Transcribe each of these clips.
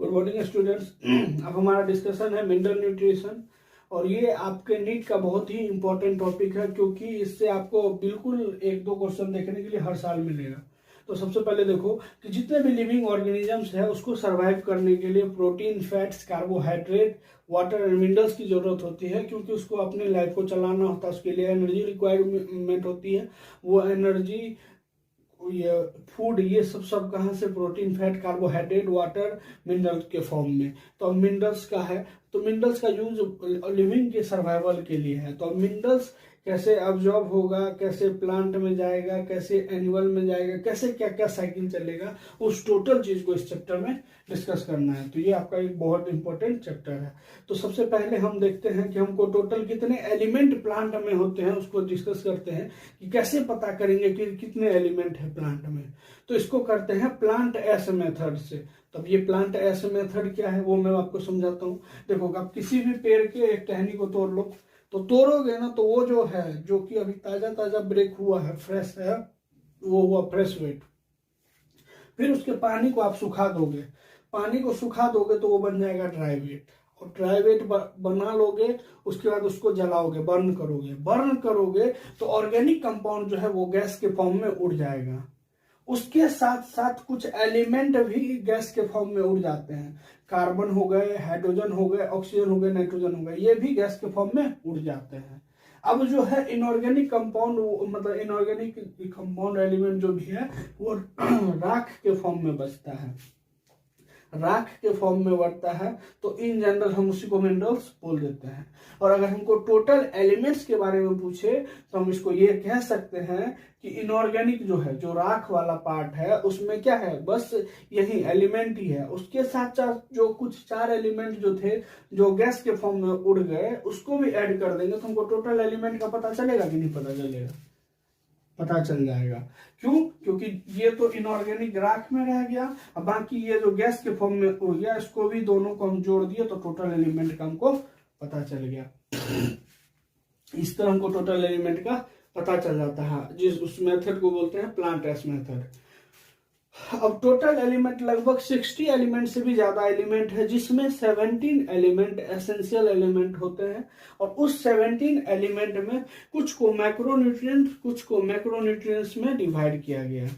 Good morning students. अब हमारा discussion है मिनरल न्यूट्रिशन, और ये आपके नीट का बहुत ही इंपॉर्टेंट टॉपिक है, क्योंकि इससे आपको बिल्कुल एक दो क्वेश्चन देखने के लिए हर साल मिलेगा। तो सबसे पहले देखो कि जितने भी लिविंग ऑर्गेनिजम्स है उसको सरवाइव करने के लिए protein, fats, carbohydrate, water and minerals की जरूरत होती है, क्योंकि उसको अपने लाइफ को चलाना होता है। उसके लिए एनर्जी रिक्वायरमेंट होती है। वो एनर्जी, ये फूड, ये सब कहाँ से? Protein, fat, carbohydrate, water, minerals के फॉर्म में। तो अब मिनरल्स का है, तो मिनरल्स का यूज लिविंग के सर्वाइवल के लिए है। तो अब मिनरल्स कैसे अब्जॉर्ब होगा, कैसे प्लांट में जाएगा, कैसे एनिमल में जाएगा, कैसे क्या क्या साइकिल चलेगा, उस टोटल चीज को इस चैप्टर में डिस्कस करना है। तो ये आपका एक बहुत इंपॉर्टेंट चैप्टर है। तो सबसे पहले हम देखते हैं कि हमको टोटल कितने एलिमेंट प्लांट में होते हैं, उसको डिस्कस करते हैं कि कैसे पता करेंगे कि कितने एलिमेंट है प्लांट में। तो इसको करते हैं प्लांट एस मेथड से। तब ये प्लांट एस मेथड क्या है वो मैं आपको समझाता हूँ। देखो, आप किसी भी पेड़ के एक टहनी को तोड़ लो, तो तोड़ोगे ना, तो वो जो है, जो कि अभी ताजा ताजा ब्रेक हुआ है, फ्रेश है, वो हुआ फ्रेश वेट। फिर उसके पानी को आप सुखा दोगे, पानी को सुखा दोगे तो वो बन जाएगा ड्राई वेट। और ड्राई वेट बना लोगे, उसके बाद उसको जलाओगे, बर्न करोगे तो ऑर्गेनिक कंपाउंड जो है वो गैस के फॉर्म में उड़ जाएगा। उसके साथ साथ कुछ एलिमेंट भी गैस के फॉर्म में उड़ जाते हैं। कार्बन हो गए, हाइड्रोजन हो गए, ऑक्सीजन हो गए, नाइट्रोजन हो गए, ये भी गैस के फॉर्म में उड़ जाते हैं। अब जो है इनऑर्गेनिक कंपाउंड, मतलब इनऑर्गेनिक कंपाउंड एलिमेंट जो भी है वो राख के फॉर्म में बचता है, राख के फॉर्म में बढ़ता है। तो इन जनरल हम उसी को मिनरल्स बोल देते हैं। और अगर हमको टोटल एलिमेंट्स के बारे में पूछे तो हम इसको ये कह सकते हैं कि इनऑर्गेनिक जो है, जो राख वाला पार्ट है, उसमें क्या है, बस यही एलिमेंट ही है। उसके साथ साथ जो कुछ चार एलिमेंट जो थे, जो गैस के फॉर्म में उड़ गए, उसको भी ऐड कर देंगे तो हमको टोटल एलिमेंट का पता चलेगा कि नहीं पता चलेगा? पता चल जाएगा। क्यों? क्योंकि ये तो इनऑर्गेनिक राख में रह गया, अब बाकी ये जो गैस के फॉर्म में उड़ गया, इसको भी दोनों को हम जोड़ दिए तो टोटल एलिमेंट का हमको पता चल गया। इस तरह हमको टोटल एलिमेंट का पता चल जाता है, जिस उस मेथड को बोलते हैं प्लांट एस मेथड। अब टोटल एलिमेंट लगभग 60 एलिमेंट से भी ज्यादा एलिमेंट है, जिसमें 17 एलिमेंट एसेंशियल एलिमेंट होते हैं। और उस 17 एलिमेंट में कुछ को मैक्रोन्यूट्रिएंट, कुछ को मैक्रोन्यूट्रिएंट्स में डिवाइड किया गया।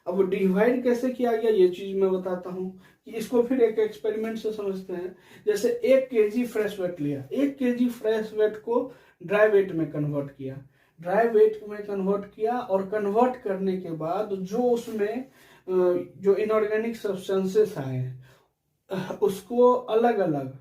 अब डिवाइड कैसे किया गया ये चीज मैं बताता हूँ, कि इसको फिर एक एक्सपेरिमेंट से समझते हैं। जैसे 1 kg फ्रेश वेट लिया, 1 kg फ्रेश वेट को ड्राई वेट में कन्वर्ट किया, ड्राई वेट में कन्वर्ट किया, और कन्वर्ट करने के बाद जो उसमें जो इनऑर्गेनिक सब्सटेंसेस आए, उसको अलग अलग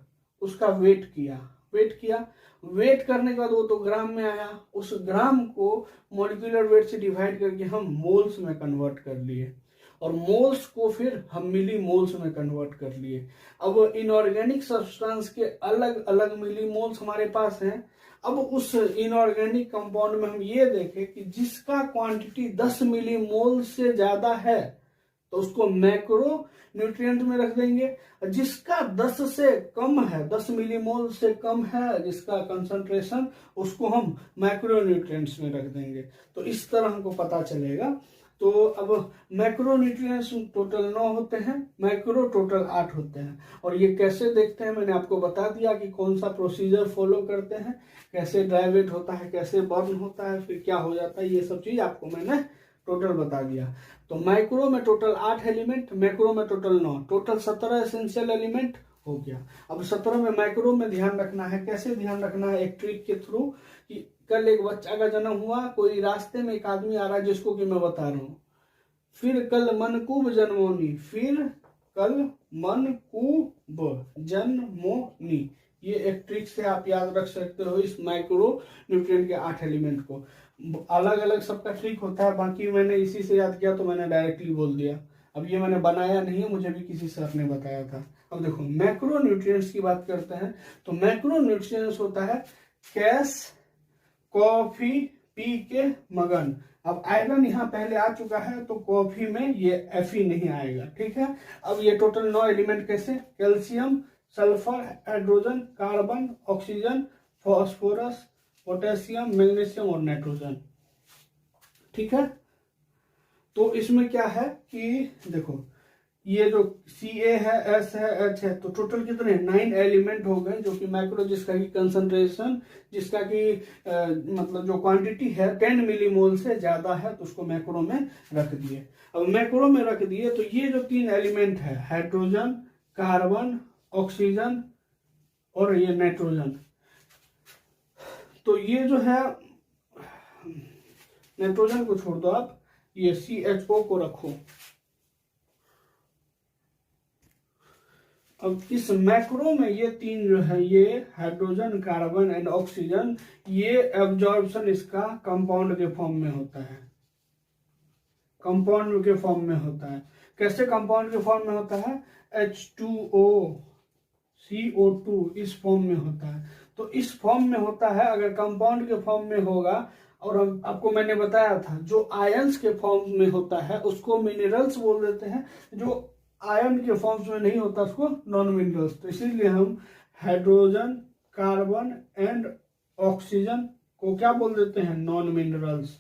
उसका वेट किया, वेट करने के बाद वो तो ग्राम में आया। उस ग्राम को मॉलिक्यूलर वेट से डिवाइड करके हम मोल्स में कन्वर्ट कर लिए, और मोल्स को फिर हम मिली मोल्स में कन्वर्ट कर लिए। अब इनऑर्गेनिक सब्सटेंस के अलग अलग मिली मोल्स हमारे पास हैं। अब उस इनऑर्गेनिक कंपाउंड में हम ये देखें कि जिसका क्वांटिटी 10 मिली मोल से ज्यादा है तो उसको मैक्रो न्यूट्रिएंट में रख देंगे। जिसका 10 से कम है, 10 मिलीमोल से कम है जिसका कंसंट्रेशन, उसको हम मैक्रो न्यूट्रिएंट्स में रख देंगे। तो इस तरह हमको पता चलेगा। तो अब मैक्रो न्यूट्रिएंट्स टोटल 9 होते हैं, मैक्रो टोटल 8 होते हैं। और ये कैसे देखते हैं मैंने आपको बता दिया कि कौन सा प्रोसीजर फॉलो करते हैं, कैसे ड्राई वेट होता है, कैसे बर्न होता है, फिर क्या हो जाता है, ये सब चीज आपको मैंने टोटल बता दिया। तो माइक्रो में टोटल 8 एलिमेंट, मैक्रो में टोटल 9, टोटल 17 एसेंशियल एलिमेंट हो गया। अब 17 में माइक्रो में ध्यान रखना है, कैसे ध्यान रखना है, एक ट्रिक के थ्रू। कि कल एक बच्चा का जन्म हुआ, कोई रास्ते में एक आदमी आ रहा है जिसको कि मैं बता रहा हूं, फिर कल मनकूब जन्मोनी, फिर कल मनकूब जन्मोनी, ये एक ट्रिक से आप याद रख सकते हो इस माइक्रो न्यूट्रिएंट के 8 एलिमेंट को। अलग अलग सबका ट्रिक होता है, बाकी मैंने इसी से याद किया तो मैंने डायरेक्टली बोल दिया। अब ये मैंने बनाया नहीं है, मुझे भी किसी सर ने बताया था। अब देखो मैक्रो न्यूट्रिएंट्स की बात करते हैं, तो मैक्रो न्यूट्रिएंट्स होता है कैश, कॉफी पी के मगन। अब आयरन यहाँ पहले आ चुका है तो कॉफी में ये Fe नहीं आएगा, ठीक है। अब ये टोटल 9 एलिमेंट कैसे, calcium, sulphur, hydrogen, carbon, oxygen, phosphorus, potassium, magnesium और नाइट्रोजन, ठीक है। तो इसमें क्या है कि देखो ये जो Ca है, S है, H है, तो टोटल कितने 9 एलिमेंट हो गए, जो कि मैक्रो जिसका की कंसंट्रेशन, जिसका कि मतलब जो क्वांटिटी है 10 मिलीमोल से ज्यादा है, तो उसको मैक्रो में रख दिए। अब मैक्रो में रख दिए तो ये जो 3 एलिमेंट है, हाइड्रोजन, कार्बन, ऑक्सीजन और ये नाइट्रोजन, तो ये जो है नाइट्रोजन को छोड़ दो आप, ये CHO को रखो। अब इस मैक्रो में ये 3 जो है, ये हाइड्रोजन, कार्बन एंड ऑक्सीजन, ये एब्जॉर्प्शन इसका कंपाउंड के फॉर्म में होता है, कंपाउंड के फॉर्म में होता है। कैसे कंपाउंड के फॉर्म में होता है? H2O CO2 इस फॉर्म में होता है। तो इस फॉर्म में होता है। अगर कंपाउंड के फॉर्म में होगा, और आपको मैंने बताया था जो आयंस के फॉर्म में होता है उसको मिनरल्स बोल देते हैं, जो आयन के फॉर्म्स में नहीं होता उसको नॉन मिनरल्स। तो इसीलिए हम हाइड्रोजन, कार्बन एंड ऑक्सीजन को क्या बोल देते हैं? Non minerals.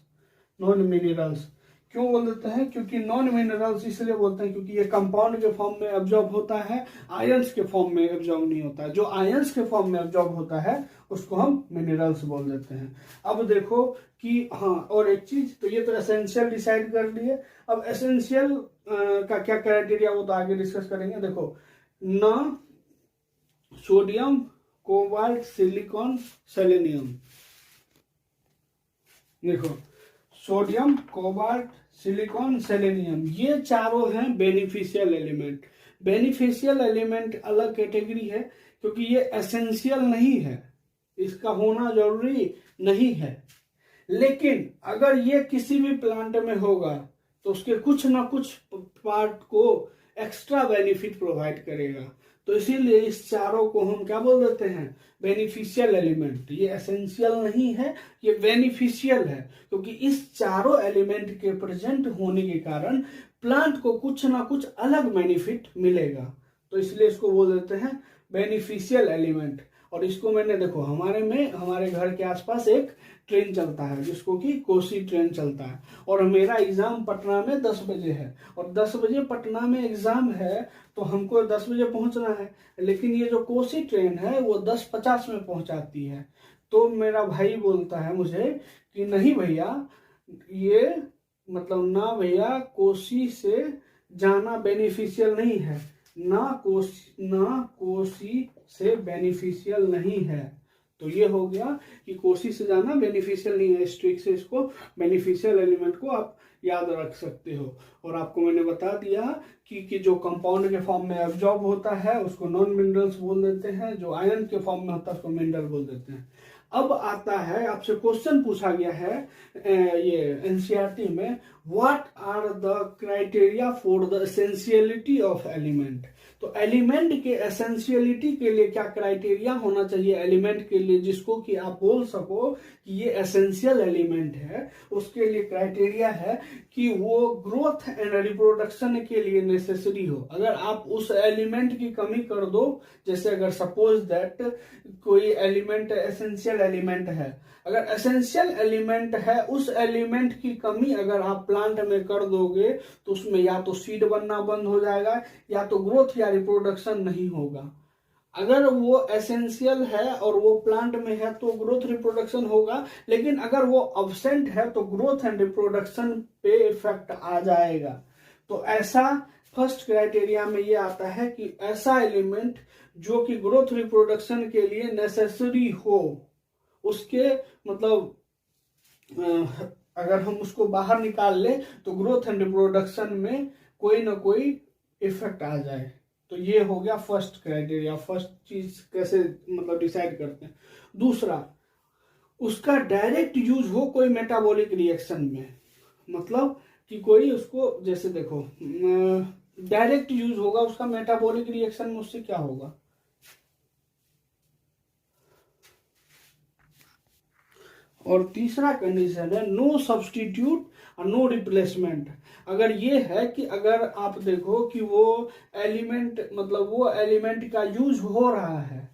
नॉन मिनरल्स क्यों बोल देते हैं? क्योंकि नॉन मिनरल्स इसलिए बोलते हैं क्योंकि ये कंपाउंड के फॉर्म में एब्जॉर्ब होता है, आयंस के फॉर्म में एब्जॉर्ब नहीं होता है। जो आयंस के फॉर्म में एब्जॉर्ब होता है उसको हम मिनरल्स बोल देते हैं। अब देखो कि हाँ, और एक चीज, तो ये तो एसेंशियल डिसाइड कर लिए। अब एसेंशियल का क्या क्राइटेरिया वो तो आगे डिस्कस करेंगे। देखो, ना सोडियम, कोबाल्ट, सिलिकॉन, सेलेनियम। देखो, सोडियम, कोबाल्ट, सिलिकॉन, सेलेनियम, ये चारों हैं बेनिफिशियल एलिमेंट। बेनिफिशियल एलिमेंट अलग कैटेगरी है क्योंकि ये एसेंशियल नहीं है, इसका होना जरूरी नहीं है। लेकिन अगर ये किसी भी प्लांट में होगा तो उसके कुछ ना कुछ पार्ट को एक्स्ट्रा बेनिफिट प्रोवाइड करेगा। तो इसीलिए इस चारों को हम क्या बोल देते हैं? Beneficial element. ये एसेंशियल नहीं है, ये बेनिफिशियल है, क्योंकि इस चारों एलिमेंट के प्रेजेंट होने के कारण प्लांट को कुछ ना कुछ अलग बेनिफिट मिलेगा। तो इसलिए इसको बोल देते हैं बेनिफिशियल एलिमेंट। और इसको मैंने, देखो, हमारे घर के आसपास एक ट्रेन चलता है जिसको कि कोसी ट्रेन चलता है, और मेरा एग्जाम पटना में 10 बजे है, और 10 बजे पटना में एग्जाम है तो हमको 10 बजे पहुंचना है। लेकिन ये जो कोसी ट्रेन है वो 10:50 में पहुंचाती है। तो मेरा भाई बोलता है मुझे कि नहीं भैया, ये मतलब ना भैया, कोसी से जाना बेनिफिशियल नहीं है, ना कोसी से बेनिफिशियल नहीं है। तो ये हो गया कि कोसी से जाना बेनिफिशियल नहीं है। इस ट्रिक से इसको बेनिफिशियल एलिमेंट को आप याद रख सकते हो। और आपको मैंने बता दिया कि जो कंपाउंड के फॉर्म में एब्जॉर्ब होता है उसको नॉन मिनरल्स बोल देते हैं, जो आयन के फॉर्म में होता है उसको मिनरल बोल देते हैं। अब आता है, आपसे क्वेश्चन पूछा गया है ये एनसीईआरटी में, what are the criteria for the essentiality of element. तो एलिमेंट के एसेंशियलिटी के लिए क्या क्राइटेरिया होना चाहिए एलिमेंट के लिए, जिसको कि आप बोल सको कि ये एसेंशियल एलिमेंट है। उसके लिए क्राइटेरिया है कि वो ग्रोथ एंड रिप्रोडक्शन के लिए नेसेसरी हो। अगर आप उस एलिमेंट की कमी कर दो, जैसे अगर सपोज दैट कोई एलिमेंट एसेंशियल एलिमेंट है, अगर एसेंशियल एलिमेंट है, उस एलिमेंट की कमी अगर आप प्लांट में कर दोगे तो उसमें या तो सीड बनना बंद हो जाएगा, या तो ग्रोथ या रिप्रोडक्शन नहीं होगा। अगर वो एसेंशियल है और वो प्लांट में है तो ग्रोथ रिप्रोडक्शन होगा, लेकिन अगर वो अब्सेंट है तो ग्रोथ एंड रिप्रोडक्शन पे इफेक्ट आ जाएगा। तो ऐसा फर्स्ट क्राइटेरिया में ये आता है कि ऐसा एलिमेंट जो कि ग्रोथ रिप्रोडक्शन के लिए नेसेसरी हो, उसके मतलब अगर हम उसको बाहर निकाल ले तो ग्रोथ एंड रिप्रोडक्शन में कोई ना कोई इफेक्ट आ जाए। तो ये हो गया फर्स्ट क्राइटेरिया। फर्स्ट चीज कैसे मतलब डिसाइड करते हैं। दूसरा, उसका डायरेक्ट यूज हो कोई मेटाबॉलिक रिएक्शन में, मतलब कि कोई उसको, जैसे देखो, डायरेक्ट यूज होगा उसका मेटाबॉलिक रिएक्शन में, उससे क्या होगा। और तीसरा कंडीशन है नो सब्स्टिट्यूट और नो रिप्लेसमेंट। अगर ये है कि अगर आप देखो कि वो एलिमेंट, मतलब वो एलिमेंट का यूज हो रहा है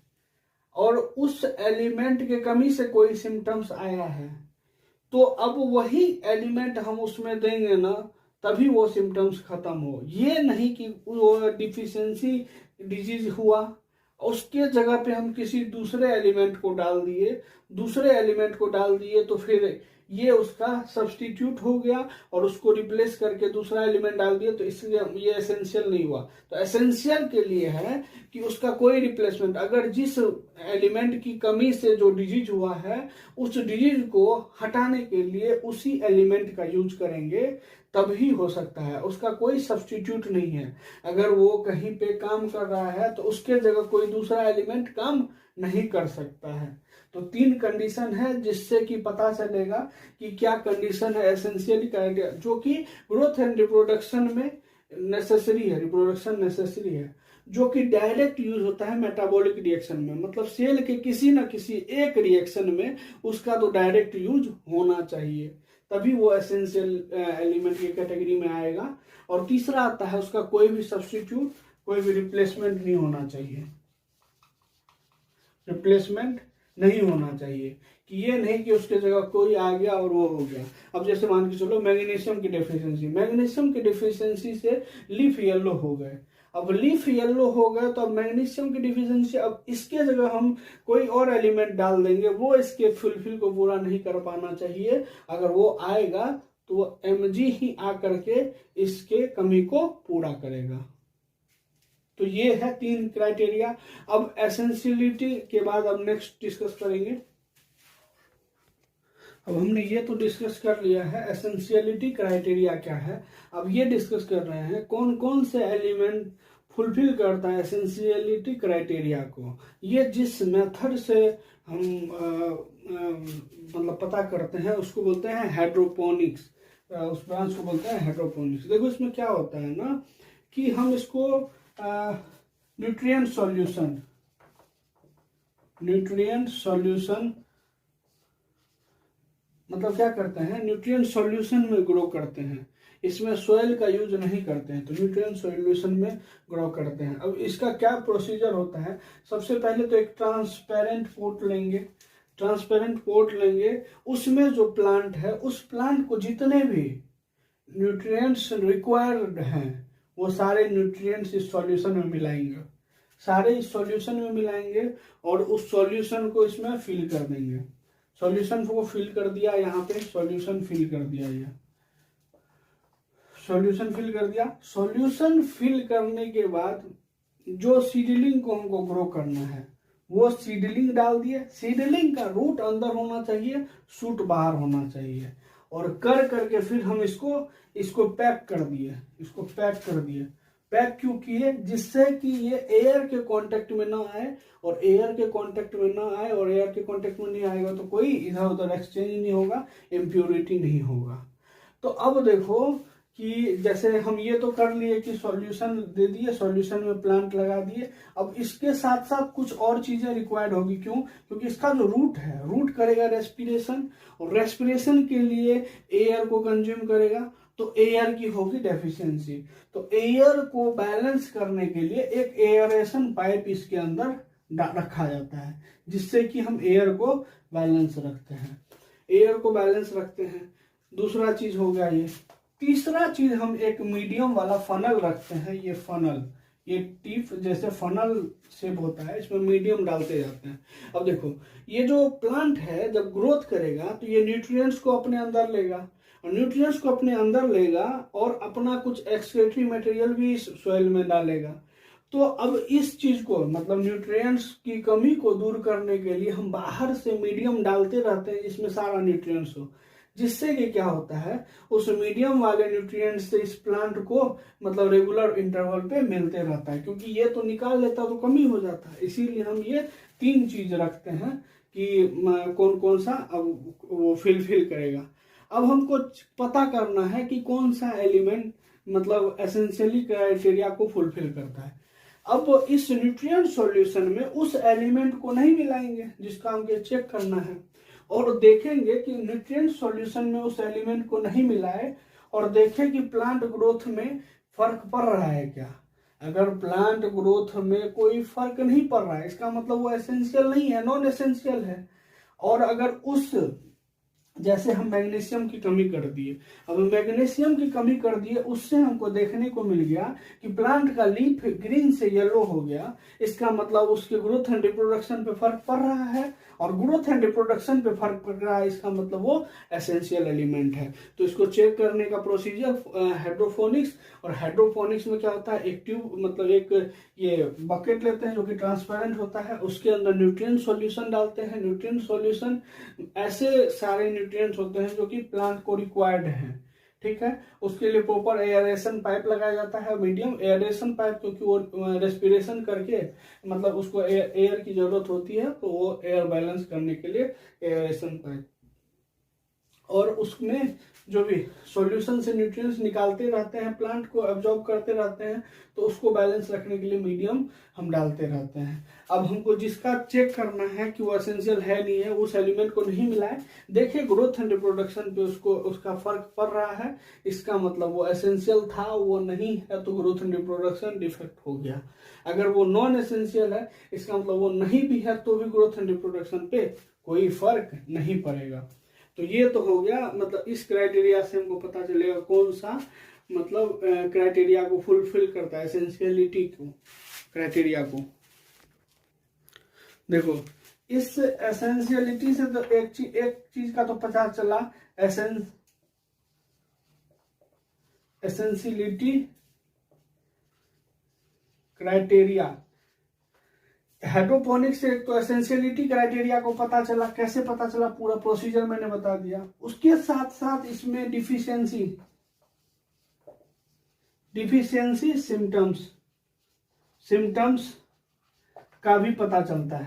और उस एलिमेंट के कमी से कोई सिम्टम्स आया है, तो अब वही एलिमेंट हम उसमें देंगे ना, तभी वो सिम्टम्स खत्म हो। ये नहीं कि वो डिफिशियंसी डिजीज हुआ, उसके जगह पे हम किसी दूसरे एलिमेंट को डाल दिए तो फिर ये उसका सब्स्टिट्यूट हो गया और उसको रिप्लेस करके दूसरा एलिमेंट डाल दिया, तो इसलिए ये एसेंशियल नहीं हुआ। तो एसेंशियल के लिए है कि उसका कोई रिप्लेसमेंट, अगर जिस एलिमेंट की कमी से जो डिजीज हुआ है उस डिजीज को हटाने के लिए उसी एलिमेंट का यूज करेंगे तभी हो सकता है, उसका कोई सब्स्टिट्यूट नहीं है। अगर वो कहीं पे काम कर रहा है तो उसके जगह कोई दूसरा एलिमेंट काम नहीं कर सकता है। तो 3 कंडीशन है जिससे कि पता चलेगा कि क्या कंडीशन है एसेंशियली क्राइटेरिया, जो कि ग्रोथ एंड रिप्रोडक्शन में नेसेसरी है, रिप्रोडक्शन नेसेसरी है, जो कि डायरेक्ट यूज होता है मेटाबॉलिक रिएक्शन में। मतलब सेल के किसी न किसी एक रिएक्शन में उसका तो डायरेक्ट यूज होना चाहिए, तभी वो एसेंशियल एलिमेंट की कैटेगरी में आएगा। और तीसरा आता है उसका कोई भी सब्स्टिट्यूट, कोई भी रिप्लेसमेंट नहीं होना चाहिए, रिप्लेसमेंट नहीं होना चाहिए, कि ये नहीं कि उसके जगह कोई आ गया और वो हो गया। अब जैसे मान के चलो मैग्नीशियम की डिफिशियंसी से लीफ येलो हो गए। अब लीफ येलो हो गए तो अब मैग्नीशियम की डिफिशियंसी, अब इसके जगह हम कोई और एलिमेंट डाल देंगे, वो इसके फुलफिल को पूरा नहीं कर पाना चाहिए। अगर वो आएगा तो वो Mg ही आ करके इसके कमी को पूरा करेगा। तो ये है 3 क्राइटेरिया। अब एसेंशियलिटी के बाद अब नेक्स्ट डिस्कस करेंगे। अब हमने ये तो डिस्कस कर लिया है एसेंशियलिटी क्राइटेरिया क्या है। अब ये डिस्कस कर रहे हैं कौन कौन से एलिमेंट फुलफिल करता है एसेंशियलिटी क्राइटेरिया को। ये जिस मेथड से हम मतलब पता करते हैं उसको बोलते हैं हाइड्रोपोनिक्स, उस ब्रांच को बोलते हैं हाइड्रोपोनिक्स। देखो इसमें क्या होता है ना कि हम इसको न्यूट्रिएंट सॉल्यूशन मतलब क्या करते हैं, न्यूट्रिएंट सॉल्यूशन में ग्रो करते हैं। इसमें सॉइल का यूज नहीं करते हैं, तो न्यूट्रिएंट सॉल्यूशन में ग्रो करते हैं। अब इसका क्या प्रोसीजर होता है, सबसे पहले तो एक ट्रांसपेरेंट पोट लेंगे, उसमें जो प्लांट है उस प्लांट को जितने भी न्यूट्रिएंट्स रिक्वायर्ड हैं वो सारे न्यूट्रिएंट्स इस सॉल्यूशन में मिलाएंगे, और उस सॉल्यूशन को इसमें फिल कर देंगे। सॉल्यूशन को फिल कर दिया, यहाँ पे सॉल्यूशन फिल कर दिया, ये सॉल्यूशन फिल करने के बाद जो सीडलिंग को हमको ग्रो करना है वो सीडलिंग डाल दिए। सीडलिंग का रूट अंदर होना चाहिए, शूट बाहर होना चाहिए, और करके फिर हम इसको पैक कर दिए। पैक क्यों किए, जिससे कि ये एयर के कांटेक्ट में ना आए, और एयर के कांटेक्ट में नहीं आएगा तो कोई इधर उधर एक्सचेंज नहीं होगा, इम्प्योरिटी नहीं होगा। तो अब देखो कि जैसे हम ये तो कर लिए कि सॉल्यूशन दे दिए, सॉल्यूशन में प्लांट लगा दिए। अब इसके साथ साथ कुछ और चीजें रिक्वायर्ड होगी, क्यों, क्योंकि इसका जो रूट करेगा रेस्पिरेशन, और रेस्पिरेशन के लिए एयर को कंज्यूम करेगा, तो एयर की होगी डेफिशिएंसी। तो एयर को बैलेंस करने के लिए एक एयरेशन पाइप इसके अंदर रखा जाता है, जिससे कि हम एयर को बैलेंस रखते हैं। दूसरा चीज हो गया ये। तीसरा चीज हम एक मीडियम वाला फनल रखते हैं। ये टिप जैसे फनल शेप होता है, इसमें मीडियम डालते जाते हैं। अब देखो ये जो प्लांट है जब ग्रोथ करेगा तो ये न्यूट्रिएंट्स को अपने अंदर लेगा, और अपना कुछ एक्सक्रीटरी मटेरियल भी इस सॉइल में डालेगा। तो अब इस चीज को मतलब न्यूट्रिएंट्स की कमी को दूर करने के लिए हम बाहर से मीडियम डालते रहते हैं जिसमें सारा न्यूट्रिएंट्स हो, जिससे कि क्या होता है उस मीडियम वाले न्यूट्रिएंट्स से इस प्लांट को मतलब रेगुलर इंटरवल पे मिलते रहता है, क्योंकि ये तो निकाल लेता तो कमी हो जाता है। इसीलिए हम ये 3 चीज रखते हैं कि कौन कौन सा अब वो फिल करेगा। अब हमको पता करना है कि कौन सा एलिमेंट मतलब एसेंशियली क्राइटेरिया को फुलफिल करता है। अब इस न्यूट्रिएंट सॉल्यूशन में उस एलिमेंट को नहीं मिलाएंगे जिसका हमको चेक करना है, और देखेंगे कि न्यूट्रिएंट सॉल्यूशन में उस एलिमेंट को नहीं मिलाए, और देखें कि प्लांट ग्रोथ में फर्क पड़ रहा है क्या। अगर प्लांट ग्रोथ में कोई फर्क नहीं पड़ रहा है, इसका मतलब वो एसेंशियल नहीं है, नॉन एसेंशियल है। और अगर उस जैसे हम मैग्नीशियम की कमी कर दिए, अब मैग्नीशियम की कमी कर दिए, उससे हमको देखने को मिल गया कि प्लांट का लीफ ग्रीन से येलो हो गया। इसका मतलब उसके ग्रोथ एंड रिप्रोडक्शन पे फर्क पड़ रहा है, और ग्रोथ एंड रिप्रोडक्शन पे फर्क पड़ रहा है, इसका मतलब वो एसेंशियल एलिमेंट है। तो इसको चेक करने का प्रोसीजर हाइड्रोफोनिक्स, और हाइड्रोफोनिक्स में क्या होता है, एक ट्यूब मतलब एक ये बकेट लेते हैं जो कि ट्रांसपेरेंट होता है, उसके अंदर न्यूट्रिएंट सॉल्यूशन डालते हैं। न्यूट्रिएंट सॉल्यूशन ऐसे सारे न्यूट्रिएंट्स होते हैं जो कि प्लांट को रिक्वायर्ड हैं, ठीक है। उसके लिए प्रॉपर एयरेशन पाइप लगाया जाता है, मीडियम एयरेशन पाइप, क्योंकि वो रेस्पिरेशन करके मतलब उसको एयर की जरूरत होती है, तो वो एयर बैलेंस करने के लिए एयरेशन पाइप। और उसमें जो भी सॉल्यूशन से न्यूट्रिएंट्स निकालते रहते हैं, प्लांट को एब्जॉर्ब करते रहते हैं, तो उसको बैलेंस रखने के लिए मीडियम हम डालते रहते हैं। अब हमको जिसका चेक करना है कि वो एसेंशियल है नहीं है, उस एलिमेंट को नहीं मिला है, देखिए ग्रोथ एंड रिप्रोडक्शन पे उसको उसका फर्क पड़ रहा है, इसका मतलब वो एसेंशियल था, वो नहीं है, तो ग्रोथ एंड रिप्रोडक्शन डिफेक्ट हो गया। अगर वो नॉन एसेंशियल है, इसका मतलब वो नहीं भी है, तो भी ग्रोथ एंड रिप्रोडक्शन पे कोई फर्क नहीं पड़ेगा। तो ये तो हो गया, मतलब इस क्राइटेरिया से हमको पता चलेगा कौन सा मतलब क्राइटेरिया को फुलफिल करता है, एसेंशियलिटी को क्राइटेरिया को। देखो इस एसेंशियलिटी से तो एक चीज का तो पता चला, एसेंशियलिटी क्राइटेरिया। हाइड्रोपोनिक्स से तो एसेंशियलिटी क्राइटेरिया को पता चला, कैसे पता चला पूरा प्रोसीजर मैंने बता दिया। उसके साथ साथ इसमें डिफिशियंसी सिम्टम्स का भी पता चलता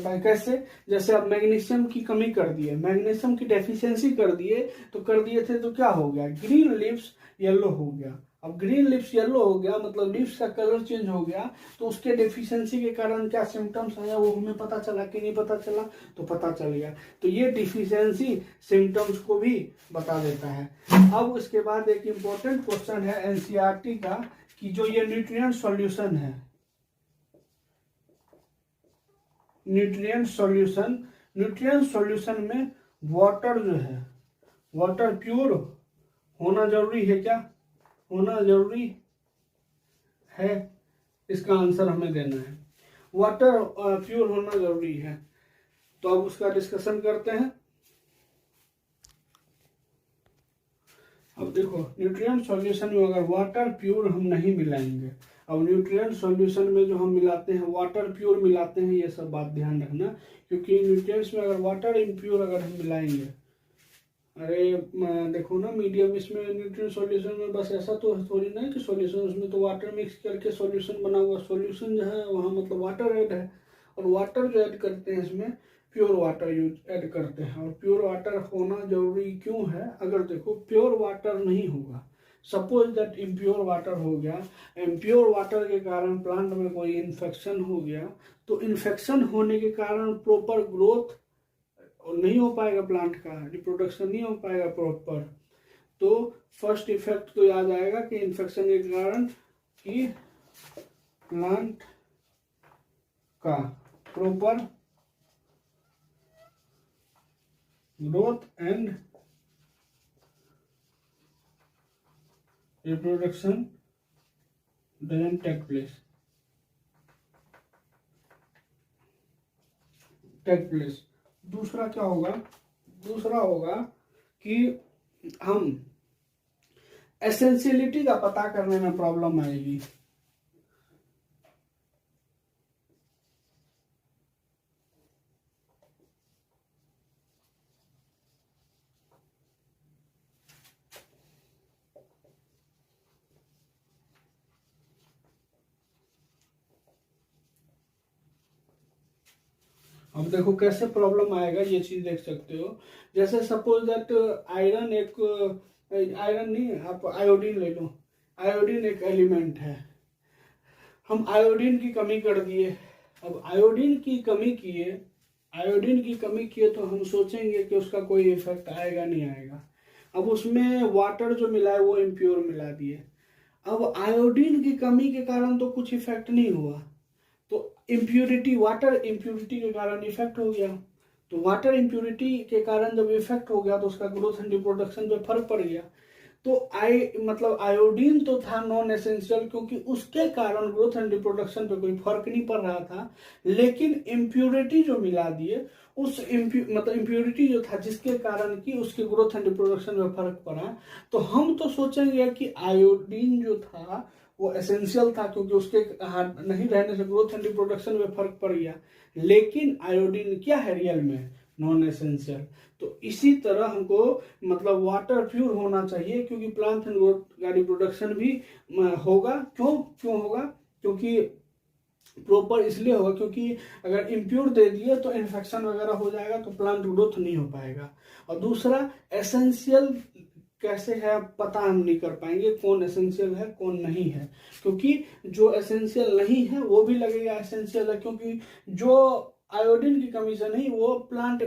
है। कैसे, जैसे अब मैग्नीशियम की कमी कर दिए, मैग्नीशियम की डेफिशिएंसी कर दिए तो क्या हो गया, ग्रीन लिप्स येलो हो गया। अब ग्रीन लिप्स येलो हो गया मतलब लिप्स का कलर चेंज हो गया, तो उसके डेफिशिएंसी के कारण क्या सिम्टम्स आया वो हमें पता चला कि नहीं पता चला, तो पता चल गया। तो ये डिफिशिएंसी सिम्टम्स को भी बता देता है। अब उसके बाद एक इम्पोर्टेंट क्वेश्चन है एनसीईआरटी का, कि जो ये न्यूट्रिएंट सॉल्यूशन है, न्यूट्रिएंट सॉल्यूशन में वाटर जो है, वाटर प्योर होना जरूरी है क्या, होना जरूरी है, इसका आंसर हमें देना है। वाटर प्योर होना जरूरी है, तो अब उसका डिस्कशन करते हैं। अब देखो न्यूट्रिएंट सॉल्यूशन में अगर वाटर प्योर हम नहीं मिलाएंगे, अब न्यूट्रिएंट सॉल्यूशन में जो हम मिलाते हैं वाटर प्योर मिलाते हैं, ये सब बात ध्यान रखना, क्योंकि न्यूट्रिएंट्स में अगर वाटर इम्प्योर अगर हम मिलाएंगे, अरे देखो ना मीडियम इसमें न्यूट्रिएंट सॉल्यूशन में बस ऐसा तो थोड़ी ना है कि सॉल्यूशन उसमें तो वाटर मिक्स करके सॉल्यूशन बना हुआ, सॉल्यूशन जो है वहाँ मतलब वाटर ऐड है, और वाटर जो ऐड करते हैं इसमें प्योर वाटर यूज ऐड करते हैं। और प्योर वाटर होना जरूरी क्यों है, अगर देखो प्योर वाटर नहीं होगा, सपोज दैट इम्प्योर वाटर हो गया, इम्प्योर वाटर के कारण प्लांट में कोई इन्फेक्शन हो गया, तो इन्फेक्शन होने के कारण प्रॉपर ग्रोथ नहीं हो पाएगा, प्लांट का रिप्रोडक्शन नहीं हो पाएगा प्रॉपर। तो फर्स्ट इफेक्ट तो याद आएगा कि इन्फेक्शन के कारण कि प्लांट का proper growth and reproduction doesn't take place. दूसरा क्या होगा, दूसरा होगा कि हम एसेंशियलिटी का पता करने में प्रॉब्लम आएगी। अब देखो कैसे प्रॉब्लम आएगा, ये चीज देख सकते हो। जैसे सपोज दैट आयरन आयरन नहीं, आप आयोडीन ले लो, आयोडीन एक एलिमेंट है, हम आयोडीन की कमी कर दिए। अब आयोडीन की कमी किए तो हम सोचेंगे कि उसका कोई इफेक्ट आएगा नहीं आएगा। अब उसमें वाटर जो मिला है वो इम्प्योर मिला दिए, अब आयोडीन की कमी के कारण तो कुछ इफेक्ट नहीं हुआ, तो इम्प्यूरिटी वाटर इम्प्यूरिटी के कारण इफेक्ट हो गया। तो वाटर इम्प्योरिटी के कारण जब इफेक्ट हो गया तो उसका ग्रोथ एंड रिप्रोडक्शन पे फर्क पड़ गया। तो मतलब आयोडीन तो था नॉन एसेंशियल, क्योंकि उसके कारण ग्रोथ एंड रिप्रोडक्शन पे कोई फर्क नहीं पड़ रहा था। लेकिन इम्प्योरिटी जो मिला दिए, उस मतलब इम्प्योरिटी जो था जिसके कारण कि उसके ग्रोथ एंड रिप्रोडक्शन में फर्क पड़ा, तो हम तो सोचेंगे कि आयोडीन जो था वो एसेंशियल था, क्योंकि उसके नहीं रहने से ग्रोथ एंड रिप्रोडक्शन में फर्क पड़ गया। लेकिन आयोडीन क्या है रियल में? Non essential. तो इसी तरह हमको मतलब वाटर प्योर होना चाहिए, क्योंकि प्लांट एंड ग्रोथ का रिप्रोडक्शन भी होगा। क्यों होगा? क्योंकि प्रॉपर इसलिए होगा क्योंकि अगर इम्प्योर दे दिए तो इन्फेक्शन वगैरह हो जाएगा, तो प्लांट ग्रोथ नहीं हो पाएगा। और दूसरा, एसेंशियल कैसे है पता हम नहीं कर पाएंगे, कौन एसेंशियल है कौन नहीं है, क्योंकि जो एसेंशियल नहीं है वो भी लगेगा एसेंशियल है, क्योंकि जो आयोडीन की कमी से नहीं, वो प्लांट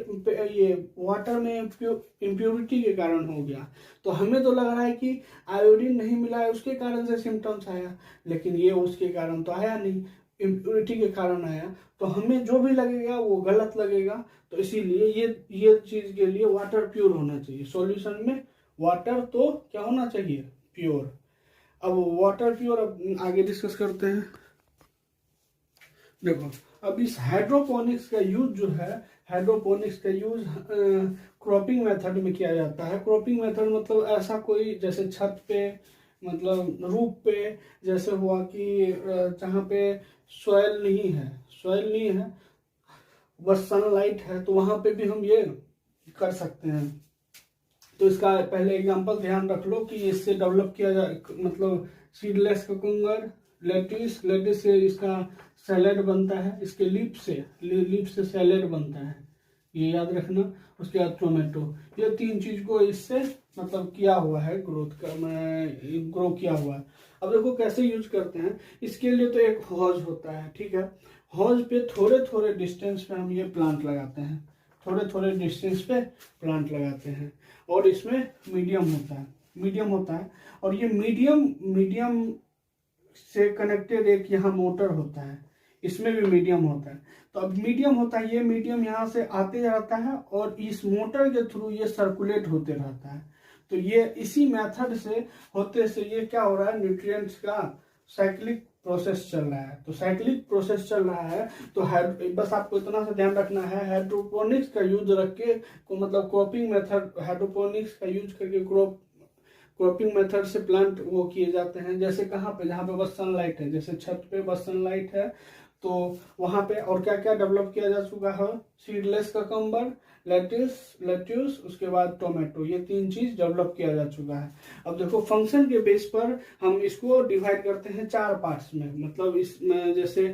ये वाटर में इम्प्योरिटी के कारण हो गया। तो हमें तो लग रहा है कि आयोडीन नहीं मिला है उसके कारण से सिम्टम्स आया, लेकिन ये उसके कारण तो आया नहीं, इम्प्योरिटी के कारण आया। तो हमें जो भी लगेगा वो गलत लगेगा। तो इसीलिए ये चीज के लिए वाटर प्योर होना चाहिए। सॉल्यूशन में वाटर तो क्या होना चाहिए? प्योर। अब वाटर प्योर अब आगे डिस्कस करते हैं। देखो, अब इस हाइड्रोपोनिक्स का यूज जो है, हाइड्रोपोनिक्स का यूज क्रॉपिंग मेथड में किया जाता है। क्रॉपिंग मेथड मतलब ऐसा कोई, जैसे छत पे मतलब रूफ पे, जैसे हुआ कि जहाँ पे सॉइल नहीं है बस सनलाइट है, तो वहां पे भी हम ये कर सकते हैं। तो इसका पहले एग्जांपल ध्यान रख लो कि इससे डेवलप किया जाए, मतलब सीडलेस कुकुम्बर, लेटिस से इसका सैलेड बनता है, इसके लीफ से सैलेड बनता है, ये याद रखना। उसके बाद टोमेटो, ये 3 चीज को इससे मतलब किया हुआ है, ग्रो किया हुआ है। अब देखो कैसे यूज करते हैं। इसके लिए तो एक हॉज होता है, ठीक है। हॉज पे थोड़े थोड़े डिस्टेंस पे हम ये प्लांट लगाते हैं, थोड़े थोड़े डिस्टेंस पे प्लांट लगाते हैं। और इसमें मीडियम होता है। और ये मीडियम से कनेक्टेड एक यहाँ मोटर होता है, इसमें भी मीडियम होता है। तो अब मीडियम होता है, ये मीडियम यहाँ से आते रहता है और इस मोटर के थ्रू ये सर्कुलेट होते रहता है। तो ये इसी मेथड से होते से ये क्या हो रहा है, न्यूट्रिएंट्स का साइक्लिक प्रोसेस चल रहा है। तो साइक्लिक प्रोसेस चल रहा है, तो बस आपको इतना सा ध्यान रखना है, हाइड्रोपोनिक्स का यूज रख के मतलब क्रॉपिंग मेथड, हाइड्रोपोनिक्स का यूज करके क्रॉपिंग मेथड से प्लांट वो किए जाते हैं। जैसे कहाँ पे, जहाँ पे बस सनलाइट है, जैसे छत पे बस सनलाइट है, तो वहां पे और क्या क्या डेवलप किया जा चुका है, सीडलेस ककम्बर, लेट्यूस, उसके बाद टोमेटो, ये 3 चीज डेवलप किया जा चुका है। अब देखो फंक्शन के बेस पर हम इसको डिवाइड करते हैं 4 पार्ट्स में। मतलब इसमें जैसे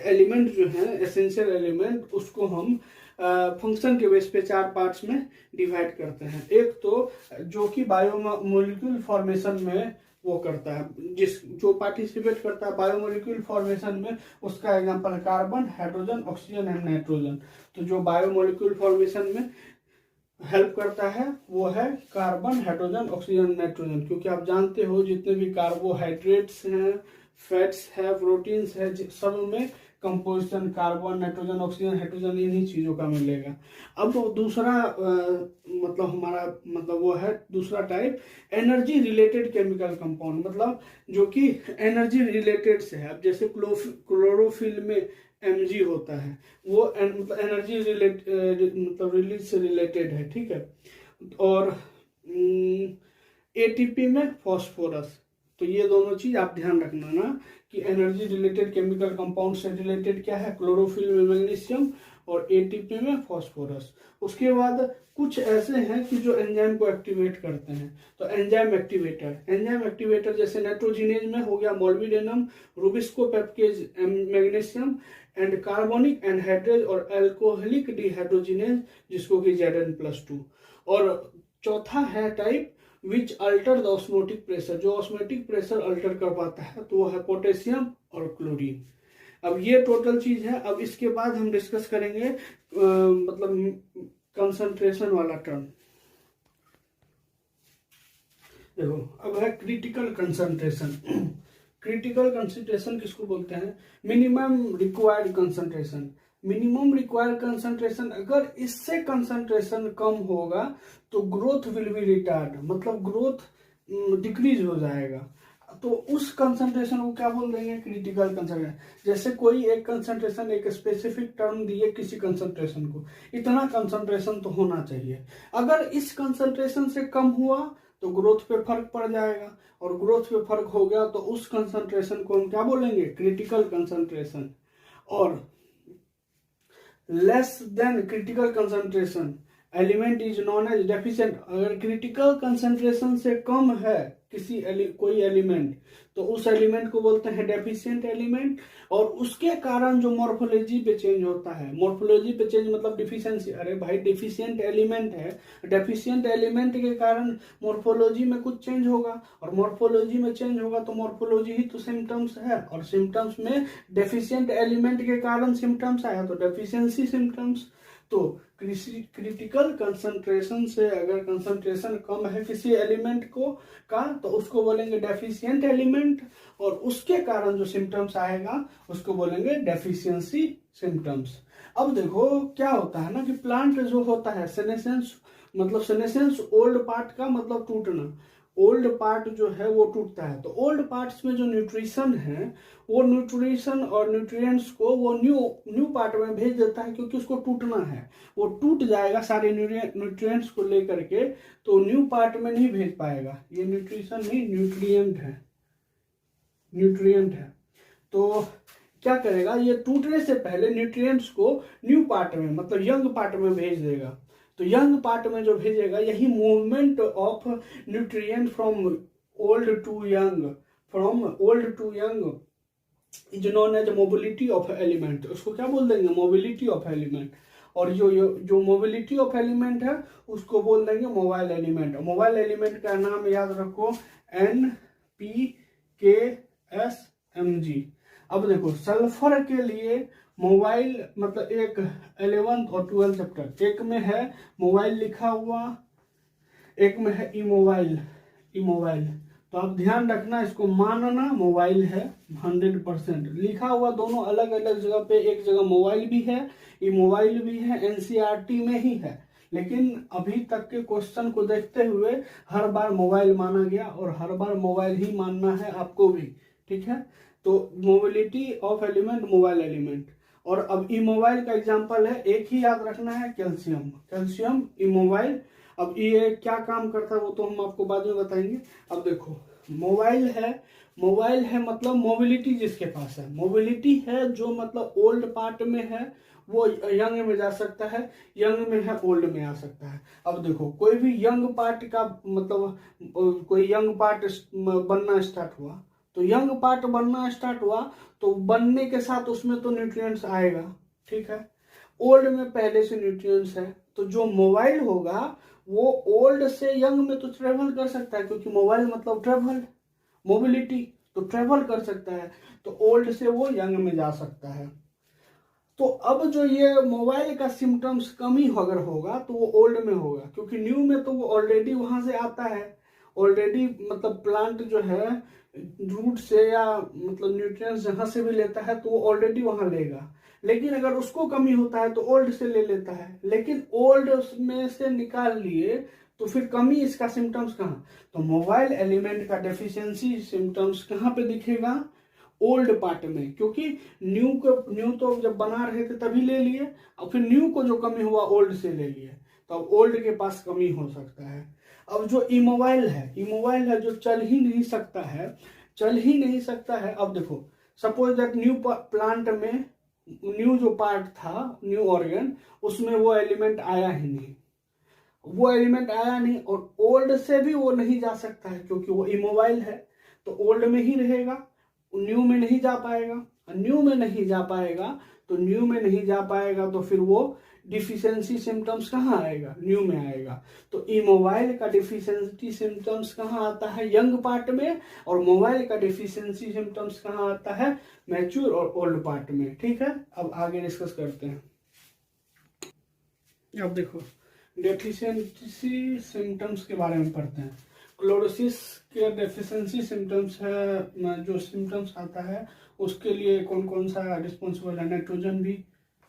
एलिमेंट जो है एसेंशियल एलिमेंट, उसको हम फंक्शन के बेस पे 4 पार्ट्स में डिवाइड करते हैं। एक तो जो कि बायोमोलिक्यूल फॉर्मेशन में वो करता है, जो पार्टिसिपेट करता है बायोमोलिक्यूल फॉर्मेशन में, उसका एग्जांपल है carbon, hydrogen, oxygen and nitrogen. तो जो बायोमोलिक्यूल फॉर्मेशन में हेल्प करता है वो है कार्बन, हाइड्रोजन, ऑक्सीजन, नाइट्रोजन। क्योंकि आप जानते हो जितने भी कार्बोहाइड्रेट्स हैं, फैट्स है, प्रोटीन्स है, सब में composition carbon, nitrogen, oxygen, hydrogen इन्हीं चीजों का मिलेगा। अब दूसरा मतलब हमारा मतलब वो है दूसरा type, energy related chemical compound, मतलब जो कि एनर्जी रिलेटेड से है। अब जैसे क्लोरोफिल में Mg होता है, वो मतलब एनर्जी मतलब रिलीज से रिलेटेड है, ठीक है। और एटीपी में फॉस्फोरस। तो ये दोनों चीज आप ध्यान रखना ना कि एनर्जी रिलेटेड केमिकल कंपाउंड से रिलेटेड क्या है, क्लोरोफिल में मैग्नीशियम और एटीपी में फॉस्फोरस। उसके बाद कुछ ऐसे हैं कि जो एंजाइम को एक्टिवेट करते हैं, तो एंजाइम एक्टिवेटर जैसे नाइट्रोजिनेज में हो गया molybdenum, rubisco PEPCase magnesium, and carbonic anhydrase और एल्कोहलिक डिहाइड्रोजिनेज जिसको कि Zn+2। और चौथा है type which alter the osmotic pressure, जो ऑस्मोटिक प्रेशर अल्टर कर पाता है, तो वो है पोटेशियम और क्लोरीन। अब ये टोटल चीज है। अब इसके बाद हम डिस्कस करेंगे मतलब कंसंट्रेशन वाला टर्म। देखो अब है क्रिटिकल कंसंट्रेशन। क्रिटिकल कंसंट्रेशन किसको बोलते हैं? Minimum required concentration. Minimum required concentration, अगर इससे कंसंट्रेशन कम होगा तो ग्रोथ विल बी रिटार्ड, मतलब ग्रोथ डिक्रीज हो जाएगा। तो उस कंसंट्रेशन को क्या बोल देंगे, क्रिटिकल कंसंट्रेशन। जैसे कोई एक कंसंट्रेशन, एक स्पेसिफिक टर्म दिए किसी कंसंट्रेशन को, इतना कंसंट्रेशन तो होना चाहिए, अगर इस कंसंट्रेशन से कम हुआ तो ग्रोथ पे फर्क पड़ जाएगा, और ग्रोथ पे फर्क हो गया तो उस कंसंट्रेशन को हम क्या बोलेंगे, क्रिटिकल कंसंट्रेशन। और less than critical concentration element is known as deficient. अगर क्रिटिकल कंसंट्रेशन से कम है कोई एलिमेंट, तो उस एलिमेंट को बोलते हैं डेफिशिएंट एलिमेंट। और उसके कारण जो मॉर्फोलॉजी पे चेंज होता है, मॉर्फोलॉजी पे चेंज मतलब डिफिशियंसी, अरे भाई डिफिशिएंट एलिमेंट है, डेफिशिएंट एलिमेंट के कारण मॉर्फोलॉजी में कुछ चेंज होगा, और मॉर्फोलॉजी में चेंज होगा तो मॉर्फोलॉजी ही तो सिम्टम्स है, और सिम्टम्स में डेफिशिएंट एलिमेंट के कारण सिम्टम्स आया तो डेफिशिएंसी सिम्टम्स। तो क्रिटिकल कंसंट्रेशन से अगर कंसंट्रेशन कम है किसी एलिमेंट को का, तो उसको बोलेंगे डेफिशिएंट एलिमेंट, और उसके कारण जो सिम्टम्स आएगा उसको बोलेंगे डेफिशिएंसी सिम्टम्स। अब देखो क्या होता है ना कि प्लांट जो होता है सेनेसेंस, मतलब सेनेसेंस ओल्ड पार्ट का मतलब टूटना, ओल्ड पार्ट जो है वो टूटता है। तो ओल्ड पार्ट्स में जो न्यूट्रिशन है वो न्यूट्रिशन और न्यूट्रिएंट्स को वो न्यू पार्ट में भेज देता है, क्योंकि उसको टूटना है, वो टूट जाएगा सारे न्यूट्रिएंट्स को लेकर के, तो न्यू पार्ट में नहीं भेज पाएगा। ये न्यूट्रिशन नहीं, न्यूट्रिएंट है, न्यूट्रिएंट है। तो क्या करेगा, ये टूटने से पहले न्यूट्रिएंट्स को न्यू पार्ट में मतलब यंग पार्ट में भेज देगा। तो यंग पार्ट में जो भेजेगा, यही movement of nutrient from old to young is known as mobility of element. उसको क्या बोल देंगे, मोबिलिटी ऑफ एलिमेंट। और जो मोबिलिटी ऑफ एलिमेंट है उसको बोल देंगे मोबाइल एलिमेंट। मोबाइल एलिमेंट का नाम याद रखो NPKSMG। अब देखो सल्फर के लिए मोबाइल मतलब एक 11th और 12th चैप्टर, एक में है मोबाइल लिखा हुआ, एक में है इमोबाइल। तो आप ध्यान रखना, इसको मानना मोबाइल है 100% लिखा हुआ, दोनों अलग अलग जगह पे, एक जगह मोबाइल भी है इमोबाइल भी है, NCERT में ही है, लेकिन अभी तक के क्वेश्चन को देखते हुए हर बार मोबाइल माना गया, और हर बार मोबाइल ही मानना है आपको भी, ठीक है। तो mobility of element mobile element. और अब इमोबाइल का एग्जांपल है, एक ही याद रखना है, कैल्शियम इमोबाइल। अब ये क्या काम करता है वो तो हम आपको बाद में बताएंगे। अब देखो मोबाइल है मतलब मोबिलिटी जिसके पास है, मोबिलिटी है जो मतलब ओल्ड पार्ट में है वो यंग में जा सकता है, यंग में है ओल्ड में आ सकता है। अब देखो कोई भी यंग पार्ट का मतलब कोई यंग पार्ट बनना स्टार्ट हुआ, तो यंग पार्ट बनना स्टार्ट हुआ तो बनने के साथ उसमें तो न्यूट्रिएंट्स आएगा, ठीक है। ओल्ड में पहले से न्यूट्रिएंट्स है, तो जो मोबाइल होगा वो ओल्ड से यंग में तो ट्रेवल कर सकता है, क्योंकि मोबाइल मतलब ट्रेवल, मोबिलिटी, तो ट्रेवल कर सकता है, तो ओल्ड से वो यंग में जा सकता है। तो अब जो ये मोबाइल का सिम्टम्स कमी अगर होगा तो वो ओल्ड में होगा, क्योंकि न्यू में तो वो ऑलरेडी वहां से आता है, ऑलरेडी मतलब प्लांट जो है रूट से या मतलब न्यूट्रिएंट्स जहां से भी लेता है तो वो ऑलरेडी वहां लेगा। लेकिन अगर उसको कमी होता है तो ओल्ड से ले लेता है, लेकिन ओल्ड में से निकाल लिए तो फिर कमी इसका सिम्टम्स कहाँ, तो मोबाइल एलिमेंट का डेफिशिएंसी सिम्टम्स कहाँ पे दिखेगा, ओल्ड पार्ट में, क्योंकि न्यू तो जब बना रहे थे तभी ले लिए, और फिर न्यू को जो कमी हुआ ओल्ड से ले लिए, तो अब ओल्ड के पास कमी हो सकता है। अब जो इमोबाइल है जो चल ही नहीं सकता है। अब देखो सपोज दैट न्यू प्लांट में न्यू जो पार्ट था, न्यू ऑर्गन, उसमें वो एलिमेंट आया ही नहीं, और ओल्ड से भी वो नहीं जा सकता है, क्योंकि वो इमोबाइल है, तो ओल्ड में ही रहेगा, न्यू में नहीं जा पाएगा, न्यू में नहीं जा पाएगा तो फिर वो डिफिशियंसी सिम्टम्स कहाँ आएगा, न्यू में आएगा। तो इमोबाइल का डिफिशियंसी सिम्टम्स कहाँ आता है, यंग पार्ट में, और मोबाइल का डिफिशियंसी सिम्टम्स कहाँ आता है, मैच्योर और ओल्ड पार्ट में, ठीक है। अब आगे डिस्कस करते हैं। अब देखो डेफिशिएंसी सिम्टम्स के बारे में पढ़ते हैं। क्लोरोसिस के डेफिशिएंसी सिम्टम्स है, जो सिम्टम्स आता है उसके लिए कौन कौन सा रिस्पॉन्सिबल है, नाइट्रोजन भी,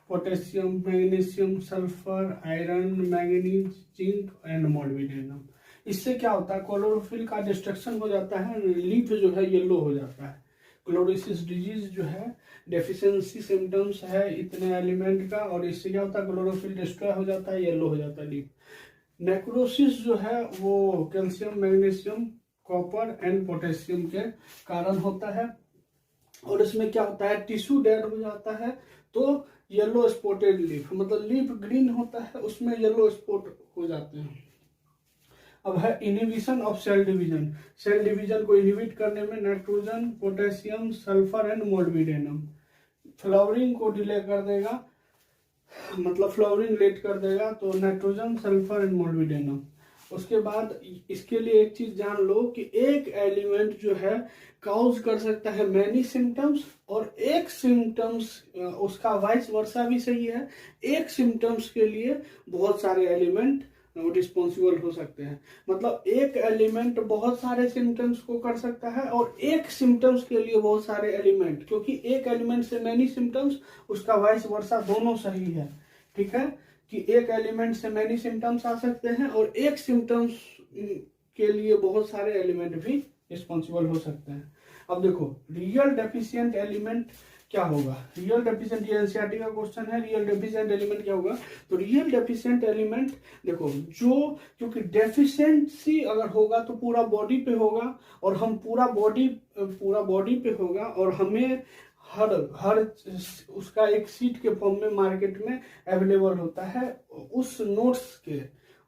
potassium, magnesium, sulphur, iron, manganese, zinc and molybdenum. इससे क्या होता है, क्लोरोफिल का डिस्ट्रक्शन हो जाता है, लीफ जो है येलो हो जाता है। क्लोरोसिस डिजीज जो है डेफिशिएंसी सिम्टम्स है इतने एलिमेंट का, और इससे क्या होता है, क्लोरोफिल डिस्ट्रॉय हो जाता है, येलो हो जाता है लीफ। नेक्रोसिस जो है वो calcium, magnesium, copper and potassium के कारण होता है। और इसमें क्या होता है, टिश्यू डेड हो जाता है तो येलो स्पॉटेड लीफ, मतलब लीफ ग्रीन होता है, उसमें येलो स्पॉट हो जाते हैं। अब है inhibition of cell division. Cell division को इनहिबिट करने में nitrogen, potassium, sulphur and molybdenum flowering को डिले कर देगा, मतलब फ्लावरिंग लेट कर देगा, तो नाइट्रोजन, सल्फर एंड मोलिब्डेनम। उसके बाद इसके लिए एक चीज जान लो कि एक एलिमेंट जो है काउज कर सकता है मैनी सिम्टम्स, और एक सिम्टम्स उसका वाइस वर्सा भी सही है, एक सिम्टम्स के लिए बहुत सारे एलिमेंट रिस्पॉन्सिबल हो सकते हैं। मतलब एक एलिमेंट बहुत सारे सिम्टम्स को कर सकता है और एक सिम्टम्स के लिए बहुत सारे एलिमेंट, क्योंकि एक एलिमेंट से मैनी सिम्टम्स, उसका वाइस वर्सा दोनों सही है। ठीक है, कि एक एलिमेंट से मैनी सिम्टम्स आ सकते हैं और एक सिम्टम्स के लिए बहुत सारे एलिमेंट भी रिस्पॉन्सिबल हो सकते हैं। अब देखो रियल डेफिशिएंट एलिमेंट क्या होगा, रियल डेफिशिएंट, ये एनसीईआरटी का क्वेश्चन है, रियल डेफिशिएंट एलिमेंट क्या होगा। तो रियल डेफिशिएंट एलिमेंट देखो, जो क्योंकि डेफिशिएंसी अगर होगा तो पूरा बॉडी पे होगा, और हम पूरा बॉडी पे होगा, और हमें हर उसका एक सीट के फॉर्म में मार्केट में अवेलेबल होता है।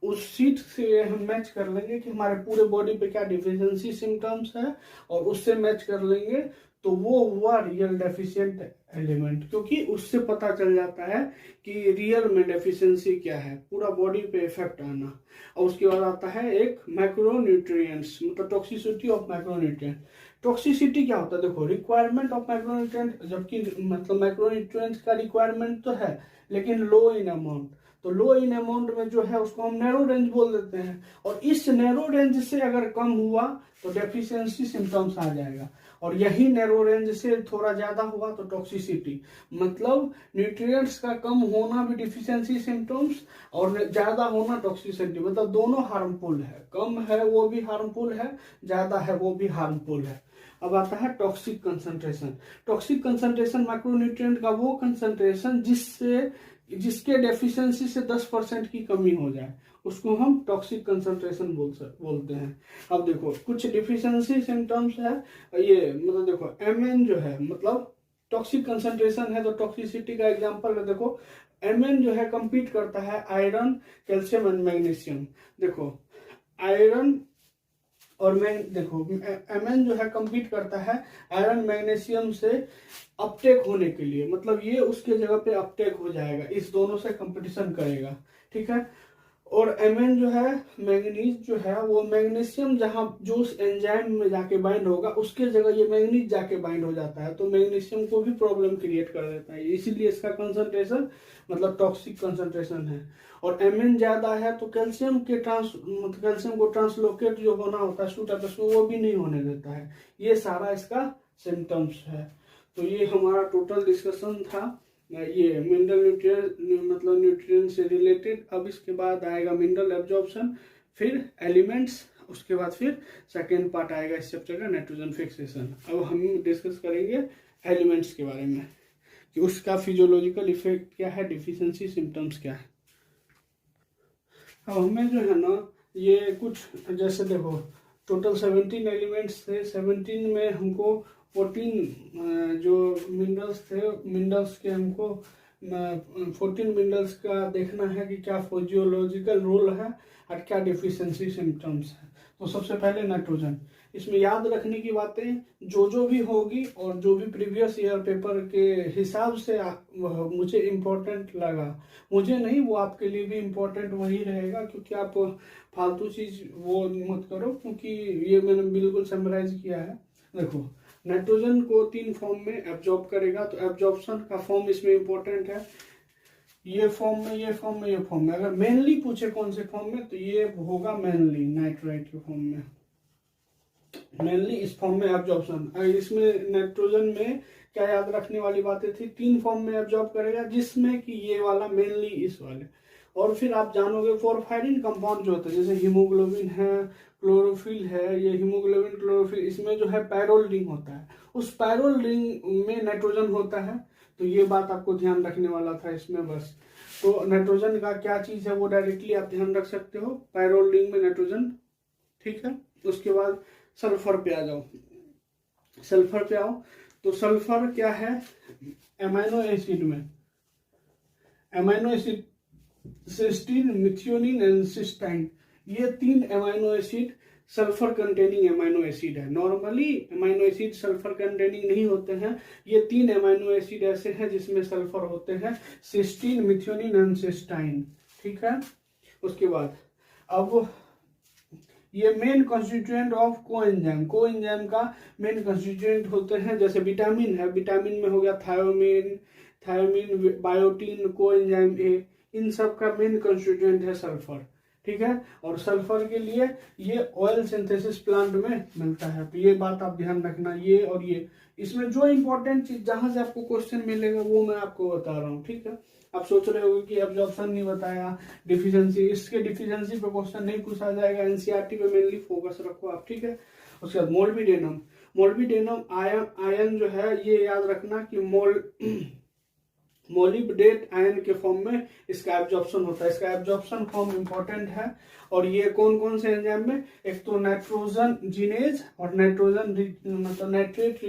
उस सीट से हम मैच कर लेंगे कि हमारे पूरे बॉडी पे क्या डिफिशियंसी सिम्टम्स है, और उससे मैच कर लेंगे तो वो हुआ रियल डेफिशिएंट एलिमेंट, क्योंकि उससे पता चल जाता है कि रियल में डेफिशिएंसी क्या है, पूरा बॉडी पे इफेक्ट आना। और उसके बाद आता है एक मैक्रोन्यूट्रिएंट्स, मतलब टॉक्सिसिटी ऑफ मैक्रोन्यूट्रिएंट। टॉक्सिसिटी क्या होता है, देखो रिक्वायरमेंट ऑफ मैक्रोन्यूट्रिएंट, जबकि मतलब मैक्रोन्यूट्रिएंट्स का रिक्वायरमेंट तो है लेकिन लो इन अमाउंट, तो लो इन अमाउंट में जो है उसको हम नैरो रेंज बोल देते हैं, और इस नैरो रेंज से अगर कम हुआ तो डेफिशिएंसी सिम्टम्स आ जाएगा, और यही नैरो रेंज से थोड़ा ज्यादा हुआ तो टॉक्सिसिटी, मतलब न्यूट्रिएंट्स का कम होना भी डिफिशियंसी सिम्टम्स, और ज्यादा होना टॉक्सिसिटी, मतलब दोनों हार्मफुल है, कम है वो भी हार्मफुल है, ज्यादा है वो भी हार्मफुल है। अब आता है toxic concentration. Toxic concentration macronutrient का वो कंसंट्रेशन जिसके डेफिशिएंसी से 10% की कमी हो जाए, उसको हम टॉक्सिक कंसंट्रेशन बोलते हैं। अब देखो कुछ डिफिशियंसी सिम्टम्स है, ये मतलब देखो Mn जो है मतलब टॉक्सिक कंसंट्रेशन है, तो टॉक्सिसिटी का एग्जांपल है, देखो Mn जो है कंपीट करता है आयरन, कैल्शियम एंड मैग्नीशियम। देखो आयरन और देखो Mn जो है कंपीट करता है आयरन मैग्नीशियम से अपटेक होने के लिए, मतलब ये उसके जगह पे अपटेक हो जाएगा, इस दोनों से कंपटीशन करेगा। ठीक है, और Mn जो है मैंगनीज जो है वो मैग्नीशियम जहां जो उस एंजाइम में जाके बाइंड होगा उसके जगह ये मैंगनीज जाके बाइंड हो जाता है, तो मैग्नीशियम को भी प्रॉब्लम क्रिएट कर देता है, इसीलिए इसका कंसंट्रेशन मतलब टॉक्सिक कंसंट्रेशन है। और Mn ज्यादा है तो कैल्शियम को ट्रांसलोकेट जो होना होता है स्टूटापस में, वो भी नहीं होने देता है। ये सारा इसका सिम्टम्स है। तो ये हमारा टोटल डिस्कशन था ये मिनरल न्यूट्रिएंट, मतलब न्यूट्रिएंट से रिलेटेड। अब इसके बाद आएगा मिनरल एब्जॉर्प्शन, फिर एलिमेंट्स, उसके बाद फिर सेकेंड पार्ट आएगा इस चैप्टर का नाइट्रोजन फिक्सेशन। अब हम डिस्कस करेंगे एलिमेंट्स के बारे में कि उसका फिजियोलॉजिकल इफेक्ट क्या है, डिफिशियंसी सिम्टम्स क्या है। अब हमें जो है ना ये कुछ जैसे देखो टोटल 17 एलिमेंट्स थे, 17 में हमको 14 जो मिनरल्स थे, मिनरल्स के हमको 14 मिनरल्स का देखना है कि क्या फिजियोलॉजिकल रोल है और क्या डिफिशियंसी सिम्टम्स है। तो सबसे पहले नाइट्रोजन, इसमें याद रखने की बातें जो भी होगी और जो भी प्रीवियस ईयर पेपर के हिसाब से मुझे इम्पोर्टेंट लगा, मुझे नहीं वो आपके लिए भी इम्पोर्टेंट वही रहेगा, क्योंकि आप फालतू चीज वो मत करो, क्योंकि ये मैंने बिल्कुल समराइज किया है। देखो नाइट्रोजन को 3 फॉर्म में एब्जॉर्ब करेगा, तो एब्जॉर्प्शन का फॉर्म इसमें इंपॉर्टेंट है, ये फॉर्म में, ये फॉर्म में, ये फॉर्म में। अगर मेनली पूछे कौन से फॉर्म में, तो ये होगा मेनली नाइट्राइट के फॉर्म में। मेनली इस फॉर्म में एब्जॉर्प्शन। इसमें नाइट्रोजन में क्या याद रखने वाली बातें थी, 3 फॉर्म में एब्जॉर्ब करेगा, जिसमें कि ये वाला मेनली इस वाले। और फिर आप जानोगे पोरफायरिन कंपाउंड जो होता है, जैसे हीमोग्लोबिन है, क्लोरोफिल है, ये हीमोग्लोबिन क्लोरोफिल, इसमें जो है पैरोल रिंग होता है, उस पैरोल रिंग में नाइट्रोजन होता है। तो ये बात आपको ध्यान रखने वाला था इसमें बस। तो नाइट्रोजन का क्या चीज है वो डायरेक्टली आप ध्यान रख सकते हो, पैरोल रिंग में नाइट्रोजन, ठीक है। उसके बाद सल्फर पे आ जाओ, सल्फर पे आओ तो सल्फर क्या है, एमाइनो एसिड में, amino acid cysteine, methionine and cystine, ये 3 amino acid sulphur containing amino acid है। Normally amino acid sulphur containing नहीं होते हैं, ये 3 एमाइनो एसिड ऐसे हैं जिसमें सल्फर होते हैं, सिस्टीन, मिथियोनिन एंड सिस्टाइन, ठीक है। उसके बाद अब ये main constituent of coenzyme, coenzyme का मेन कॉन्स्टिट्यूएंट होते हैं, जैसे विटामिन है, विटामिन में हो गया थायोमीन, थायोमीन, बायोटीन, कोएंजाइम ए, इन सब का मेन कॉन्स्टिट्यूएंट है सल्फर, ठीक है। और सल्फर के लिए ये ऑयल सिंथेसिस प्लांट में मिलता है, तो ये बात आप ध्यान रखना। ये और ये इसमें जो इंपॉर्टेंट चीज जहां से आपको क्वेश्चन मिलेगा वो मैं आपको बता रहा हूँ, ठीक है। आप सोच रहे हो कि एब्जॉर्प्शन नहीं बताया, डिफिशियंसी, इसके डिफिशियंसी पे क्वेश्चन नहीं पूछा जाएगा, एनसीईआरटी पे मेनली फोकस रखो आप, ठीक है। उसके बाद मोल्बिडेनम, मोल्बिडेनम आयन जो है ये याद रखना कि मोलिब्डेट आयन के फॉर्म में इसका एब्जॉर्प्शन होता है, इसका एब्जॉर्प्शन फॉर्म इंपॉर्टेंट है। और ये कौन कौन से एंजाइम में, एक तो नाइट्रोजन जीनेज और नाइट्रोजन मतलब नाइट्रेट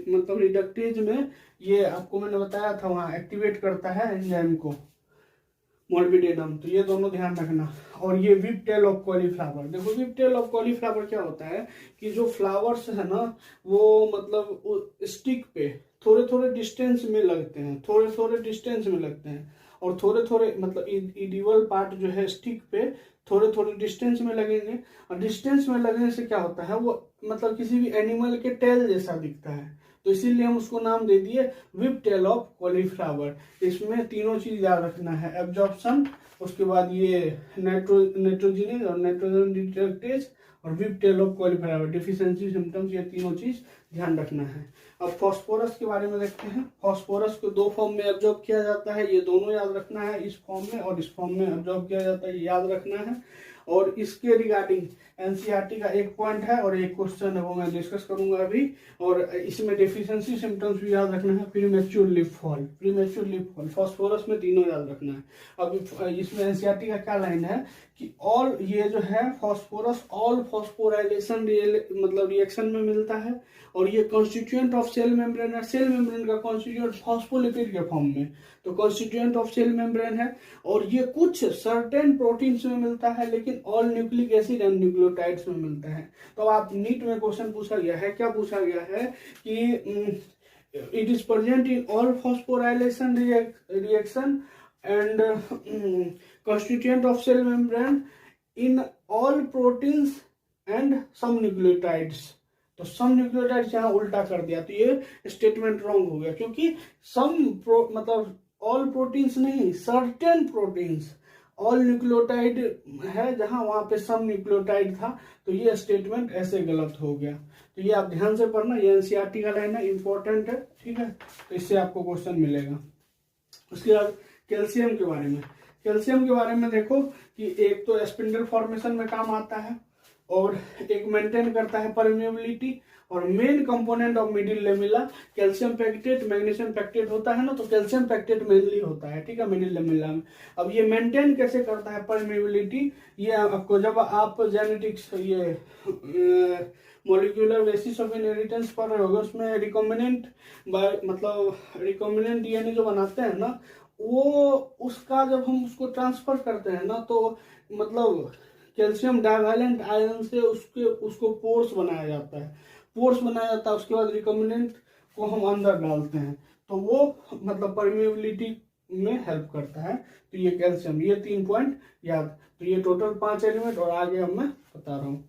मतलब रिडक्टेज में, ये आपको मैंने बताया था वहां एक्टिवेट करता है एंजाइम को मोल्बिडेनम, तो ये दोनों ध्यान रखना। और ये विप टेल ऑफ कॉलीफ्लावर, देखो विप टेल ऑफ कॉलीफ्लावर क्या होता है कि जो फ्लावर्स है ना वो मतलब स्टिक पे थोड़े थोड़े डिस्टेंस में लगते हैं, थोड़े थोड़े डिस्टेंस में लगते हैं, और थोड़े थोड़े मतलब इडिवल पार्ट जो है स्टिक पे थोड़े थोड़े डिस्टेंस में लगेंगे। और डिस्टेंस में लगने से क्या होता है वो मतलब किसी भी एनिमल के टेल जैसा दिखता है, तो इसीलिए हम उसको नाम दे दिए विप टेल ऑफ कॉलीफ्लावर। इसमें तीनों चीज याद रखना है, एब्जॉर्प्शन, उसके बाद ये नाइट्रोजन और नाइट्रोजन रिडक्टेज और whip tail of cauliflower, deficiency symptoms, ये तीनों चीज ध्यान रखना है। अब फॉस्फोरस के बारे में देखते हैं। फॉस्फोरस को 2 फॉर्म में एब्जॉर्ब किया जाता है, ये दोनों याद रखना है, इस फॉर्म में और इस फॉर्म में एब्जॉर्ब किया जाता है, ये याद रखना है। और इसके रिगार्डिंग एनसीईआरटी का एक पॉइंट है और एक क्वेश्चन है वो मैं डिस्कस करूंगा अभी। और इसमें डेफिशिएंसी सिम्टम्स भी याद रखना है, premature leaf fall, premature leaf fall, phosphorus में तीनों याद रखना है। अब इसमें एनसीईआरटी का क्या लाइन है कि ऑल, ये जो है फॉस्फोरस ऑल फॉस्फोराइलेशन मतलब रिएक्शन में मिलता है, और ये कॉन्स्टिट्यूएंट ऑफ सेल मेम्ब्रेन है, सेल मेम्ब्रेन का कॉन्स्टिट्यूएंट फॉस्फोलिपिड के फॉर्म में, तो कॉन्स्टिट्यूएंट ऑफ सेल मेम्ब्रेन है। और ये कुछ सर्टेन प्रोटीन्स में मिलता है, लेकिन all nucleic acid and nucleotides में मिलता है। तो आप नीट में क्वेश्चन पूछा गया है, क्या पूछा गया है कि it is present in all phosphorylation reaction and constituent of cell membrane in all proteins and some nucleotides। तो सम न्यूक्लियोटाइड्स यहाँ उल्टा कर दिया, तो ये स्टेटमेंट रॉन्ग हो गया, क्योंकि मतलब ऑल प्रोटीन्स नहीं, सर्टेन प्रोटीन्स, ऑल न्यूक्लियोटाइड है जहां वहां पे सम न्यूक्लियोटाइड था, तो ये स्टेटमेंट ऐसे गलत हो गया। तो ये आप ध्यान से पढ़ना, ये एनसीईआरटी का लाइन है, इंपॉर्टेंट है, ठीक है। तो इससे आपको क्वेश्चन मिलेगा। उसके बाद कैल्शियम के बारे में, कैल्शियम के बारे में देखो कि एक तो स्पिंडल फॉर्मेशन में काम आता है, और एक मेंटेन करता है परमेबिलिटी, और main component of middle lamella calcium pectate, magnesium pectate होता है ना, तो कैल्शियम पैक्टेट मेनली होता है, ठीक है, मिडिल लेमिला में। अब ये मेंटेन कैसे करता है परमेबिलिटी, ये आपको जब आप जेनेटिक्स ये मॉलिक्यूलर बेसिस ऑफ इनहेरिटेंस पढ़ रहे होगे, उसमें रिकॉम्बिनेंट मतलब रिकॉम्बिनेंट डीएनए जो बनाते हैं ना, वो उसका जब हम उसको ट्रांसफर करते हैं ना, तो मतलब कैल्शियम डाइवैलेंट आयन से उसको पोर्स बनाया जाता है, पोर्स बनाया जाता है, उसके बाद रिकॉम्बिनेंट को हम अंदर डालते हैं, तो वो मतलब परमेबिलिटी में हेल्प करता है। तो ये कैल्शियम, ये 3 पॉइंट याद। तो ये टोटल 5 एलिमेंट, और आगे अब मैं बता रहा हूँ।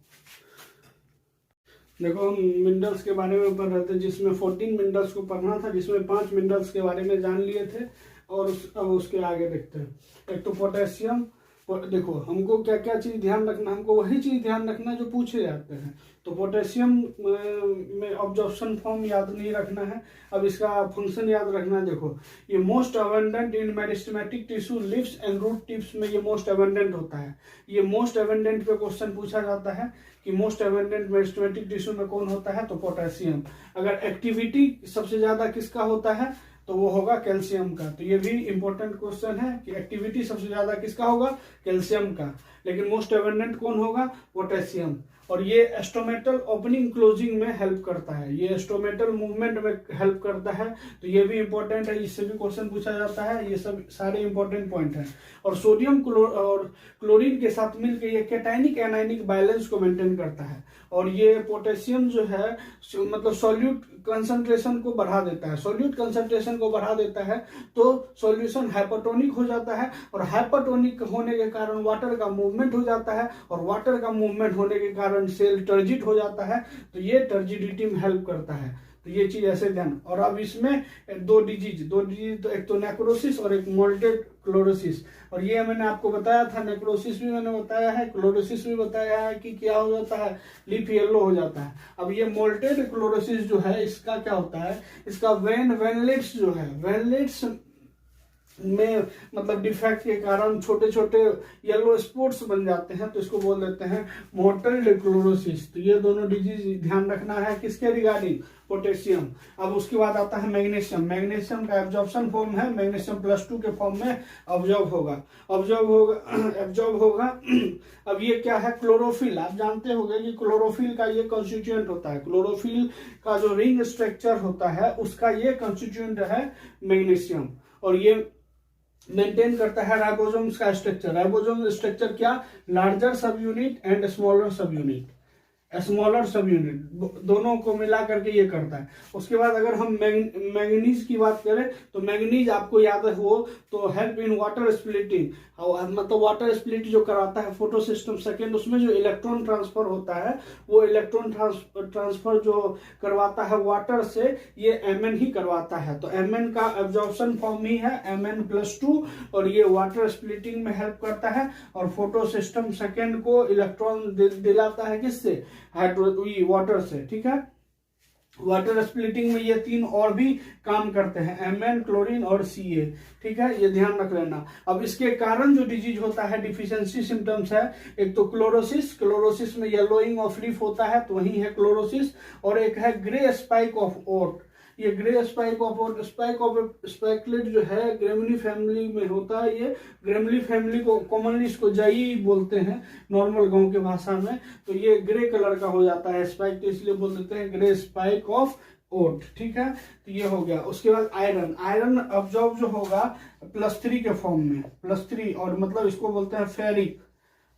देखो हम मिनरल्स के बारे में पढ़ रहे थे, जिसमें 14 मिनरल्स को पढ़ना था, जिसमें 5 मिनरल्स के बारे में जान लिए थे, और अब उसके आगे देखते हैं। एक तो पोटेशियम, देखो हमको क्या क्या चीज ध्यान रखना, हमको वही चीज ध्यान रखना जो पूछे जाते हैं। तो पोटेशियम में ऑब्जॉर्प्शन फॉर्म याद नहीं रखना है, अब इसका फंक्शन याद रखना है। देखो ये most abundant in meristematic tissue, leaves and root tips में ये मोस्ट अबंडेंट होता है। ये मोस्ट अबंडेंट पे क्वेश्चन पूछा जाता है कि मोस्ट अबंडेंट मेरिस्टेमेटिक टिश्यू में कौन होता है, तो पोटेशियम। अगर एक्टिविटी सबसे ज्यादा किसका होता है, तो वो होगा कैल्शियम का। तो ये भी इंपॉर्टेंट क्वेश्चन है कि एक्टिविटी सबसे ज्यादा किसका होगा, कैल्शियम का। लेकिन मोस्ट एबंडेंट कौन होगा, पोटेशियम। और ये एस्टोमेटल ओपनिंग क्लोजिंग में हेल्प करता है, ये एस्टोमेटल मूवमेंट में हेल्प करता है। तो ये भी इंपॉर्टेंट है, इससे भी क्वेश्चन पूछा जाता है। ये सब सारे इंपॉर्टेंट पॉइंट हैं। और सोडियम और क्लोरीन के साथ मिलकर ये कैटाइनिक एनाइनिक बैलेंस को मेंटेन करता है। और ये पोटेशियम जो है मतलब सॉल्यूट कंसंट्रेशन को बढ़ा देता है, सॉल्यूट कंसंट्रेशन को बढ़ा देता है तो सॉल्यूशन हाइपोटोनिक हो जाता है। और हाइपोटोनिक होने के कारण वाटर का मूवमेंट हो जाता है, और वाटर का मूवमेंट होने के कारण सेल टर्जिट हो जाता है। तो ये टर्जिडिटी में हेल्प करता है। तो ये चीज ऐसे ध्यान। और अब इसमें दो डिजीज तो एक तो नेक्रोसिस और एक मोल्टेड क्लोरोसिस। और ये मैंने आपको बताया था, नेक्रोसिस भी मैंने बताया है, क्लोरोसिस भी बताया है कि क्या हो जाता है, लीफ येलो हो जाता है। अब ये मोल्टेड क्लोरोसिस जो है इसका क्या होता है, इसका वेनलेट्स जो है, वेनलेट्स में मतलब डिफेक्ट के कारण छोटे छोटे येलो स्पॉट्स बन जाते हैं, तो इसको बोल देते हैं मोल्टेड क्लोरोसिस। तो ये दोनों डिजीज ध्यान रखना है किसके रिगार्डिंग, पोटेशियम। अब उसके बाद आता है मैग्नीशियम। मैग्नीशियम का एब्जॉर्प्शन फॉर्म है, मैग्नीशियम +2 के फॉर्म में ऑब्जॉर्ब होगा। अब ये क्या है, क्लोरोफिल। आप जानते होंगे कि क्लोरोफिल का ये कंस्टिट्यूएंट होता है, क्लोरोफिल का जो रिंग स्ट्रक्चर होता है उसका ये कंस्टिट्यूएंट है मैग्नीशियम। और ये मेंटेन करता है राइबोसोम्स का स्ट्रक्चर। राइबोसोम स्ट्रक्चर क्या, लार्जर सब यूनिट एंड स्मॉलर सब यूनिट, स्मॉलर सब यूनिट दोनों को मिला करके ये करता है। उसके बाद अगर हम मैंगनीज की बात करें तो मैंगनीज आपको याद हो तो हेल्प इन वाटर स्प्लिटिंग, मतलब वाटर स्प्लिट जो कराता है फोटो सिस्टम सेकेंड, उसमें जो इलेक्ट्रॉन ट्रांसफर होता है वो इलेक्ट्रॉन ट्रांसफर जो करवाता है वाटर से, ये Mn ही करवाता है। तो Mn का एब्जॉर्प्शन फॉर्म ही है Mn+2, और ये वाटर स्प्लिटिंग में हेल्प करता है। और फोटो सिस्टम सेकेंड को इलेक्ट्रॉन दिलाता है किससे, वाटर से। ठीक है, वाटर स्प्लिटिंग में ये तीन और भी काम करते हैं, Mn, क्लोरीन और Ca। ठीक है, ये ध्यान रख लेना। अब इसके कारण जो डिजीज होता है, डिफिशियंसी सिम्टम्स है, एक तो क्लोरोसिस, क्लोरोसिस में येलोइंग ऑफ लीफ होता है तो वही है क्लोरोसिस। और एक है ग्रे स्पाइक ऑफ ओट। ये ग्रे स्पाइक ऑफ स्पाइकलेट जो है ग्रेमली फैमिली में होता है। ये ग्रेमली फैमिली को कॉमनली इसको जाई बोलते हैं नॉर्मल गांव के भाषा में। तो ये ग्रे कलर का हो जाता है स्पाइक, तो इसलिए बोल देते हैं ग्रे स्पाइक ऑफ ओट। ठीक है, तो ये हो गया। उसके बाद आयरन, आयरन अब्जॉर्ब जो होगा +3 के फॉर्म में, +3, और मतलब इसको बोलते हैं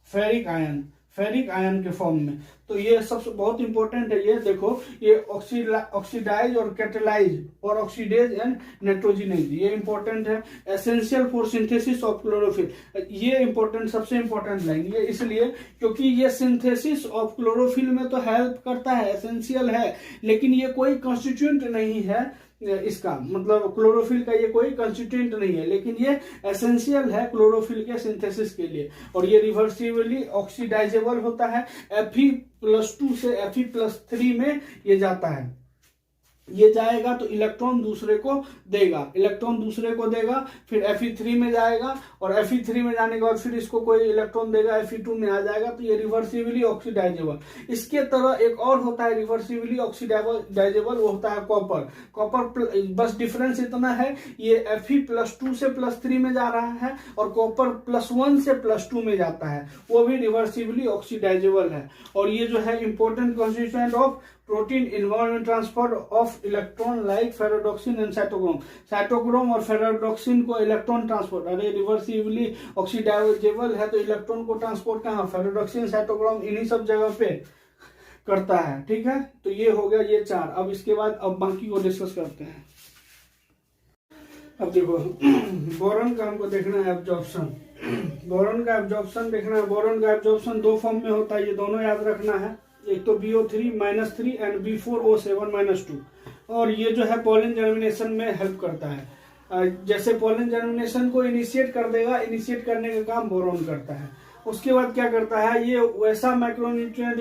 फेरिक आयन, फेरिक आयन के फॉर्म में। तो ये सबसे बहुत इंपॉर्टेंट है। ये देखो, ये ऑक्सीडाइज और कैटेलाइज और ऑक्सीडेज एंड नाइट्रोजिनेज, ये इंपॉर्टेंट है। Essential for synthesis of chlorophyll, ये इंपॉर्टेंट, सबसे इंपॉर्टेंट लाइन ये इसलिए क्योंकि ये सिंथेसिस ऑफ क्लोरोफिल में तो हेल्प करता है, एसेंशियल है, लेकिन ये कोई कॉन्स्टिट्यूएंट नहीं है इसका, मतलब क्लोरोफिल का ये कोई कंस्टिट्यूएंट नहीं है, लेकिन ये एसेंशियल है क्लोरोफिल के सिंथेसिस के लिए। और ये रिवर्सिबली ऑक्सीडाइजेबल होता है, Fe+2 से Fe+3 में ये जाता है। ये जाएगा तो इलेक्ट्रॉन दूसरे को देगा, फिर Fe3 में जाएगा, और Fe3 में जाने के बाद फिर इसको कोई इलेक्ट्रॉन देगा, Fe2 में आ जाएगा। तो ये रिवर्सिबली ऑक्सीडाइजेबल। इसके तरह एक और होता है रिवर्सिबली ऑक्सीडाइजेबल, वो होता है कॉपर। बस डिफरेंस इतना है, ये Fe+2 से +3 में जा रहा है, और कॉपर +1 से +2 में जाता है, वो भी रिवर्सिबली ऑक्सीडाइजेबल है। और ये जो है important constituent of protein involvement transfer of electron like ferredoxin and cytochrome और फेरोडॉक्सिन को electron transport, are reversibly oxidizable है तो इलेक्ट्रॉन को ट्रांसपोर्ट कहाँ, फेरोडॉक्सिन साइटोक्रोम इन्हीं सब जगह पे करता है। ठीक है, तो ये हो गया ये 4। अब इसके बाद अब बाकी को डिस्कस करते हैं। अब देखो बोरॉन का हमको देखना है एब्जॉर्प्शन, बोरॉन का एब्जॉर्प्शन देखना है। बोरॉन का एब्जॉर्प्शन 2 फॉर्म में होता है, ये दोनों याद रखना है। एक तो BO3-3 एंड B4O7-2, और ये जो है पॉलन जर्मिनेशन में हेल्प करता है। जैसे पोलन जर्मिनेशन को इनिशिएट कर देगा, इनिशिएट करने का काम बोरोन करता है। उसके बाद क्या करता है, ये वैसा माइक्रोन्यूट्रिएंट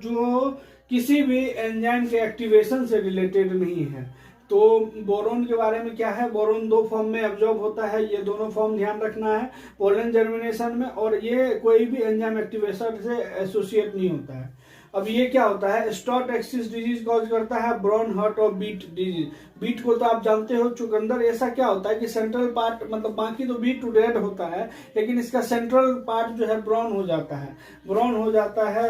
जो किसी भी एंजाइम के एक्टिवेशन से रिलेटेड नहीं है। तो बोरोन के बारे में क्या है, बोरोन 2 फॉर्म में एब्जॉर्ब होता है, ये दोनों फॉर्म ध्यान रखना है पोलन जर्मिनेशन में, और ये कोई भी एंजाइम एक्टिवेशन से एसोसिएट नहीं होता है। अब ये क्या होता है, स्टॉट एक्सिस डिजीज कॉज करता है ब्राउन हार्ट और बीट डिजीज। बीट को तो आप जानते हो चुकंदर, ऐसा क्या होता है कि सेंट्रल पार्ट, मतलब बाकी तो बीट टू रेड होता है, लेकिन इसका सेंट्रल पार्ट जो है ब्राउन हो जाता है, ब्राउन हो जाता है,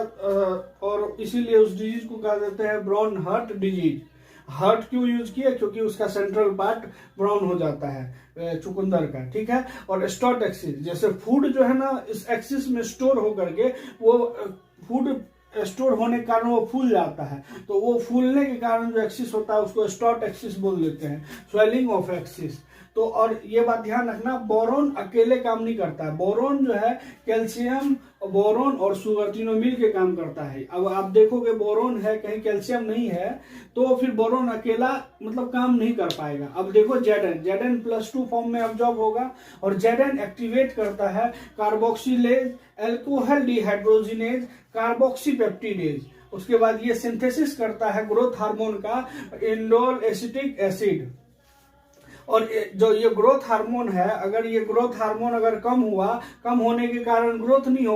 और इसीलिए उस डिजीज को कहा जाता है ब्राउन हार्ट डिजीज। हार्ट क्यों यूज किया, क्योंकि उसका सेंट्रल पार्ट ब्राउन हो जाता है चुकंदर का, ठीक है। और स्टॉट एक्सिस, जैसे फूड जो है ना इस एक्सिस में स्टोर होकर के वो फूड स्टोर होने के कारण वो फूल जाता है, तो वो फूलने के कारण जो एक्सिस होता है उसको स्टॉट एक्सिस बोल देते हैं, स्वेलिंग ऑफ एक्सिस। तो और ये बात ध्यान रखना, बोरोन अकेले काम नहीं करता है, बोरोन जो है कैल्शियम, बोरोन और सुगर तीनों मिल के काम करता है। अब आप देखोगे बोरोन है कहीं कैल्शियम नहीं है, तो फिर बोरोन अकेला मतलब काम नहीं कर पाएगा। अब देखो जेडन +2 फॉर्म में अब्जॉर्ब होगा, और जेडन एक्टिवेट करता है कार्बोक्सिलेज, अल्कोहल डिहाइड्रोजिनेज, कार्बोक्सीपेप्टिडेज। उसके बाद ये सिंथेसिस करता है ग्रोथ हार्मोन का इंडोल एसिटिक एसिड। और जो ये ग्रोथ हार्मोन है, अगर ये ग्रोथ हार्मोन अगर कम हुआ, कम होने के कारण ग्रोथ नहीं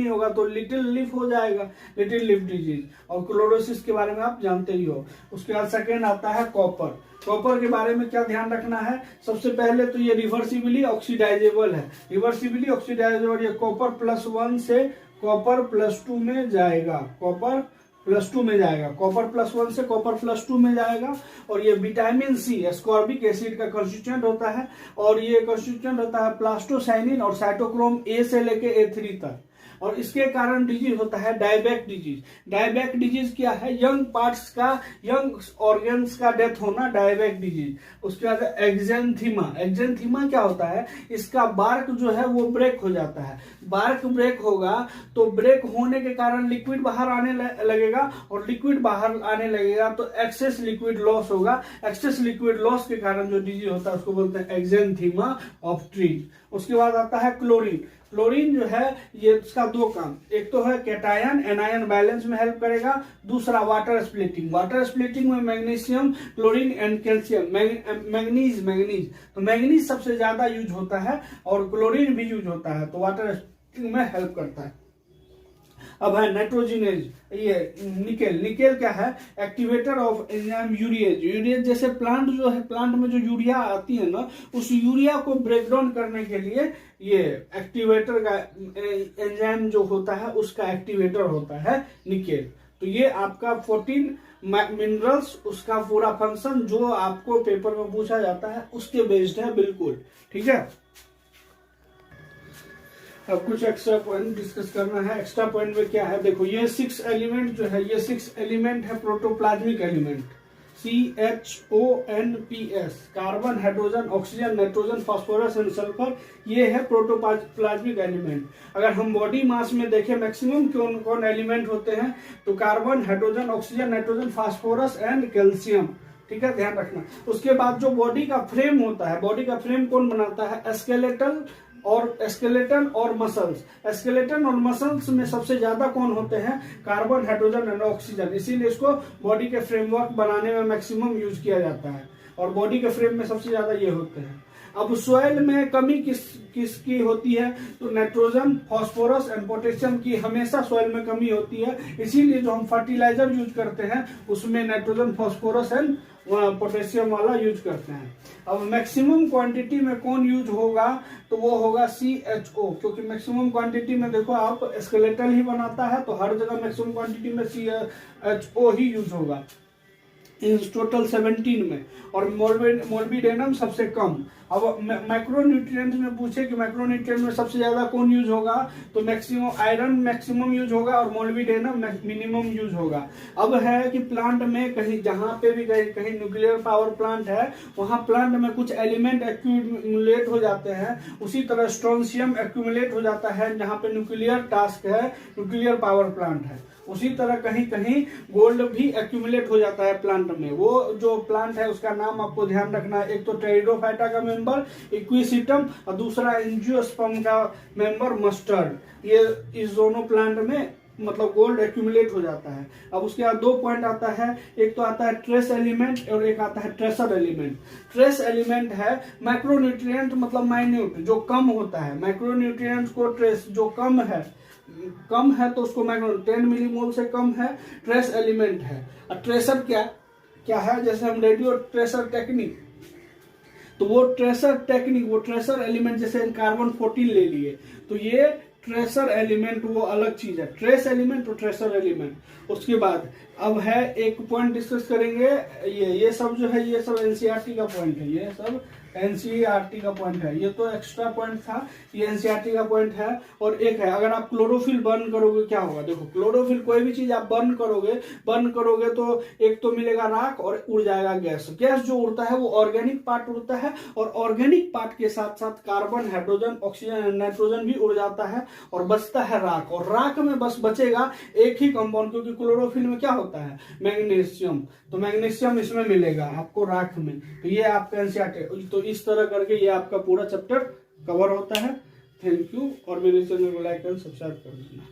होगा तो लिटिल लीफ हो जाएगा, लिटिल लीफ डिजीज। और क्लोरोसिस के बारे में आप जानते ही हो। उसके बाद सेकेंड आता है कॉपर के बारे में क्या ध्यान रखना है, सबसे पहले तो ये रिवर्सिबली ऑक्सीडाइजेबल है, रिवर्सिबली ऑक्सीडाइजेबल। ये कॉपर +1 से कॉपर +2 में जाएगा, कॉपर +2 में जाएगा, कॉपर +1 से कॉपर +2 में जाएगा। और ये विटामिन सी एस्कॉर्बिक एसिड का कंस्टिट्यूएंट होता है, और ये कंस्टिट्यूएंट होता है प्लास्टोसाइनिन और साइटोक्रोम A से लेके A3 तक। और इसके कारण डिजीज होता है डायबैक डिजीज। डायबैक डिजीज क्या है, यंग पार्ट्स का, यंग ऑर्गन्स का डेथ होना, डायबैक डिजीज। उसके बाद एक्जेंथीमा क्या होता है, इसका बार्क जो है वो ब्रेक हो जाता है, बार्क ब्रेक होगा तो ब्रेक होने के कारण लिक्विड बाहर आने लगेगा, और लिक्विड बाहर आने लगेगा तो एक्सेस लिक्विड लॉस होगा, एक्सेस लिक्विड लॉस के कारण जो डिजीज होता है उसको बोलते हैं एक्जेंथीमा ऑफ ट्रीज। उसके बाद आता है क्लोरीन जो है ये इसका 2 काम, एक तो है कैटायन एनायन बैलेंस में हेल्प करेगा, दूसरा वाटर स्प्लिटिंग में magnesium, chlorine and calcium, manganese तो मैग्नीज सबसे ज्यादा यूज होता है, और क्लोरीन भी यूज होता है, तो वाटर स्प्लिटिंग में हेल्प करता है। अब है नाइट्रोजिनेज, ये निकेल क्या है, एक्टिवेटर ऑफ एंजाइम यूरिएज। जैसे प्लांट जो है, प्लांट में जो यूरिया आती है ना, उस यूरिया को ब्रेक डाउन करने के लिए ये एक्टिवेटर का एंजाइम जो होता है उसका एक्टिवेटर होता है निकेल। तो ये आपका 14 मिनरल्स, उसका पूरा फंक्शन जो आपको पेपर में पूछा जाता है उसके बेस्ड है बिल्कुल, ठीक है। अब कुछ एक्स्ट्रा पॉइंट डिस्कस करना है। एक्स्ट्रा पॉइंट में क्या है, देखो ये 6 एलिमेंट जो है, ये 6 एलिमेंट है protoplasmic element, CHONPS, carbon, hydrogen, oxygen, nitrogen, phosphorus and sulphur, ये है प्रोटोप्लाज्मिक एलिमेंट। अगर हम बॉडी मास में देखें मैक्सिमम कौन कौन एलिमेंट होते हैं, तो carbon, hydrogen, oxygen, nitrogen, phosphorus and calcium, ठीक है, ध्यान रखना। उसके बाद जो बॉडी का फ्रेम होता है, बॉडी का फ्रेम कौन बनाता है, स्केलेटन और मसल्स। स्केलेटन और मसल्स में सबसे ज्यादा कौन होते हैं, कार्बन, हाइड्रोजन एंड ऑक्सीजन, इसीलिए इसको बॉडी के फ्रेमवर्क बनाने में मैक्सिमम यूज किया जाता है, और बॉडी के फ्रेम में सबसे ज्यादा ये होते हैं। अब सोयल में कमी किसकी होती है, तो नाइट्रोजन, फास्फोरस एंड पोटेशियम की हमेशा सोयल में कमी होती है, इसीलिए जो हम फर्टिलाइजर यूज करते हैं उसमें नाइट्रोजन, फास्फोरस एंड पोटेशियम वाला यूज करते हैं। अब मैक्सिमम क्वांटिटी में कौन यूज होगा, तो वो होगा CHO, क्योंकि मैक्सिमम क्वांटिटी में देखो आप स्केलेटल ही बनाता है, तो हर जगह मैक्सिमम क्वांटिटी में CHO ही यूज होगा, इन टोटल 17 में, और मोल्बिडेनम सबसे कम। अब माइक्रोन्यूट्रिएंट्स में पूछे कि माइक्रोन्यूट्रिएंट में सबसे ज्यादा कौन यूज होगा, तो मैक्सिमम आयरन मैक्सिमम यूज होगा, और मोल्बिडेनम मिनिमम यूज होगा। अब है कि प्लांट में कहीं जहां पे भी कहीं न्यूक्लियर पावर प्लांट है, वहां प्लांट में कुछ एलिमेंट एक्यूमुलेट हो जाते हैं, उसी तरह स्ट्रोंशियम एक्यूमुलेट हो जाता है जहां पे न्यूक्लियर टास्क है, न्यूक्लियर पावर प्लांट है। उसी तरह कहीं कहीं गोल्ड भी एक्यूमुलेट हो जाता है प्लांट में। वो जो प्लांट है उसका नाम आपको ध्यान रखना है, एक तो टेरिडोफाइटा का मेंबर इक्विसिटम और दूसरा एंजियोस्पर्म का मेंबर मस्टर्ड। ये इस दोनों प्लांट में मतलब गोल्ड एक्यूमुलेट हो जाता है। अब उसके बाद दो पॉइंट आता है, एक तो आता है ट्रेस एलिमेंट और एक आता है ट्रेसर एलिमेंट। ट्रेस एलिमेंट है माइक्रोन्यूट्रिएंट मतलब माइन्यूट जो कम होता है, माइक्रोन्यूट्रिएंट्स को ट्रेस जो कम है तो उसको माइक्रो 10 मिलीमोल से कम है ट्रेस एलिमेंट है। और ट्रेसर क्या है, जैसे हम रेडियो ट्रेसर टेक्निक, तो वो ट्रेसर एलिमेंट जैसे कार्बन 14 ले लिए तो ये ट्रेसर एलिमेंट वो अलग चीज है, ट्रेस एलिमेंट और ट्रेसर एलिमेंट। उसके बाद अब है एक पॉइंट डिस्कस करेंगे, ये सब जो है ये सब एनसीईआरटी का पॉइंट है, ये सब एनसीईआरटी का पॉइंट है, ये तो एक्स्ट्रा पॉइंट था, ये एनसीईआरटी का पॉइंट है। और एक है अगर आप क्लोरोफिल बर्न करोगे क्या होगा, देखो क्लोरोफिल कोई भी चीज आप बर्न करोगे तो एक तो मिलेगा राख और उड़ जाएगा गैस। गैस जो उड़ता है वो ऑर्गेनिक पार्ट उड़ता है और ऑर्गेनिक पार्ट के साथ साथ कार्बन, हाइड्रोजन, ऑक्सीजन, नाइट्रोजन भी उड़ जाता है और बचता है राख। और राख में बस बचेगा एक ही कंपाउंड, क्योंकि क्लोरोफिल में क्या होता है मैग्नीशियम, तो मैग्नीशियम इसमें मिलेगा आपको राख में। तो ये आपका एनसीईआरटी, तो इस तरह करके ये आपका पूरा चैप्टर कवर होता है। थैंक यू, और मेरे चैनल को लाइक एंड सब्सक्राइब कर देना।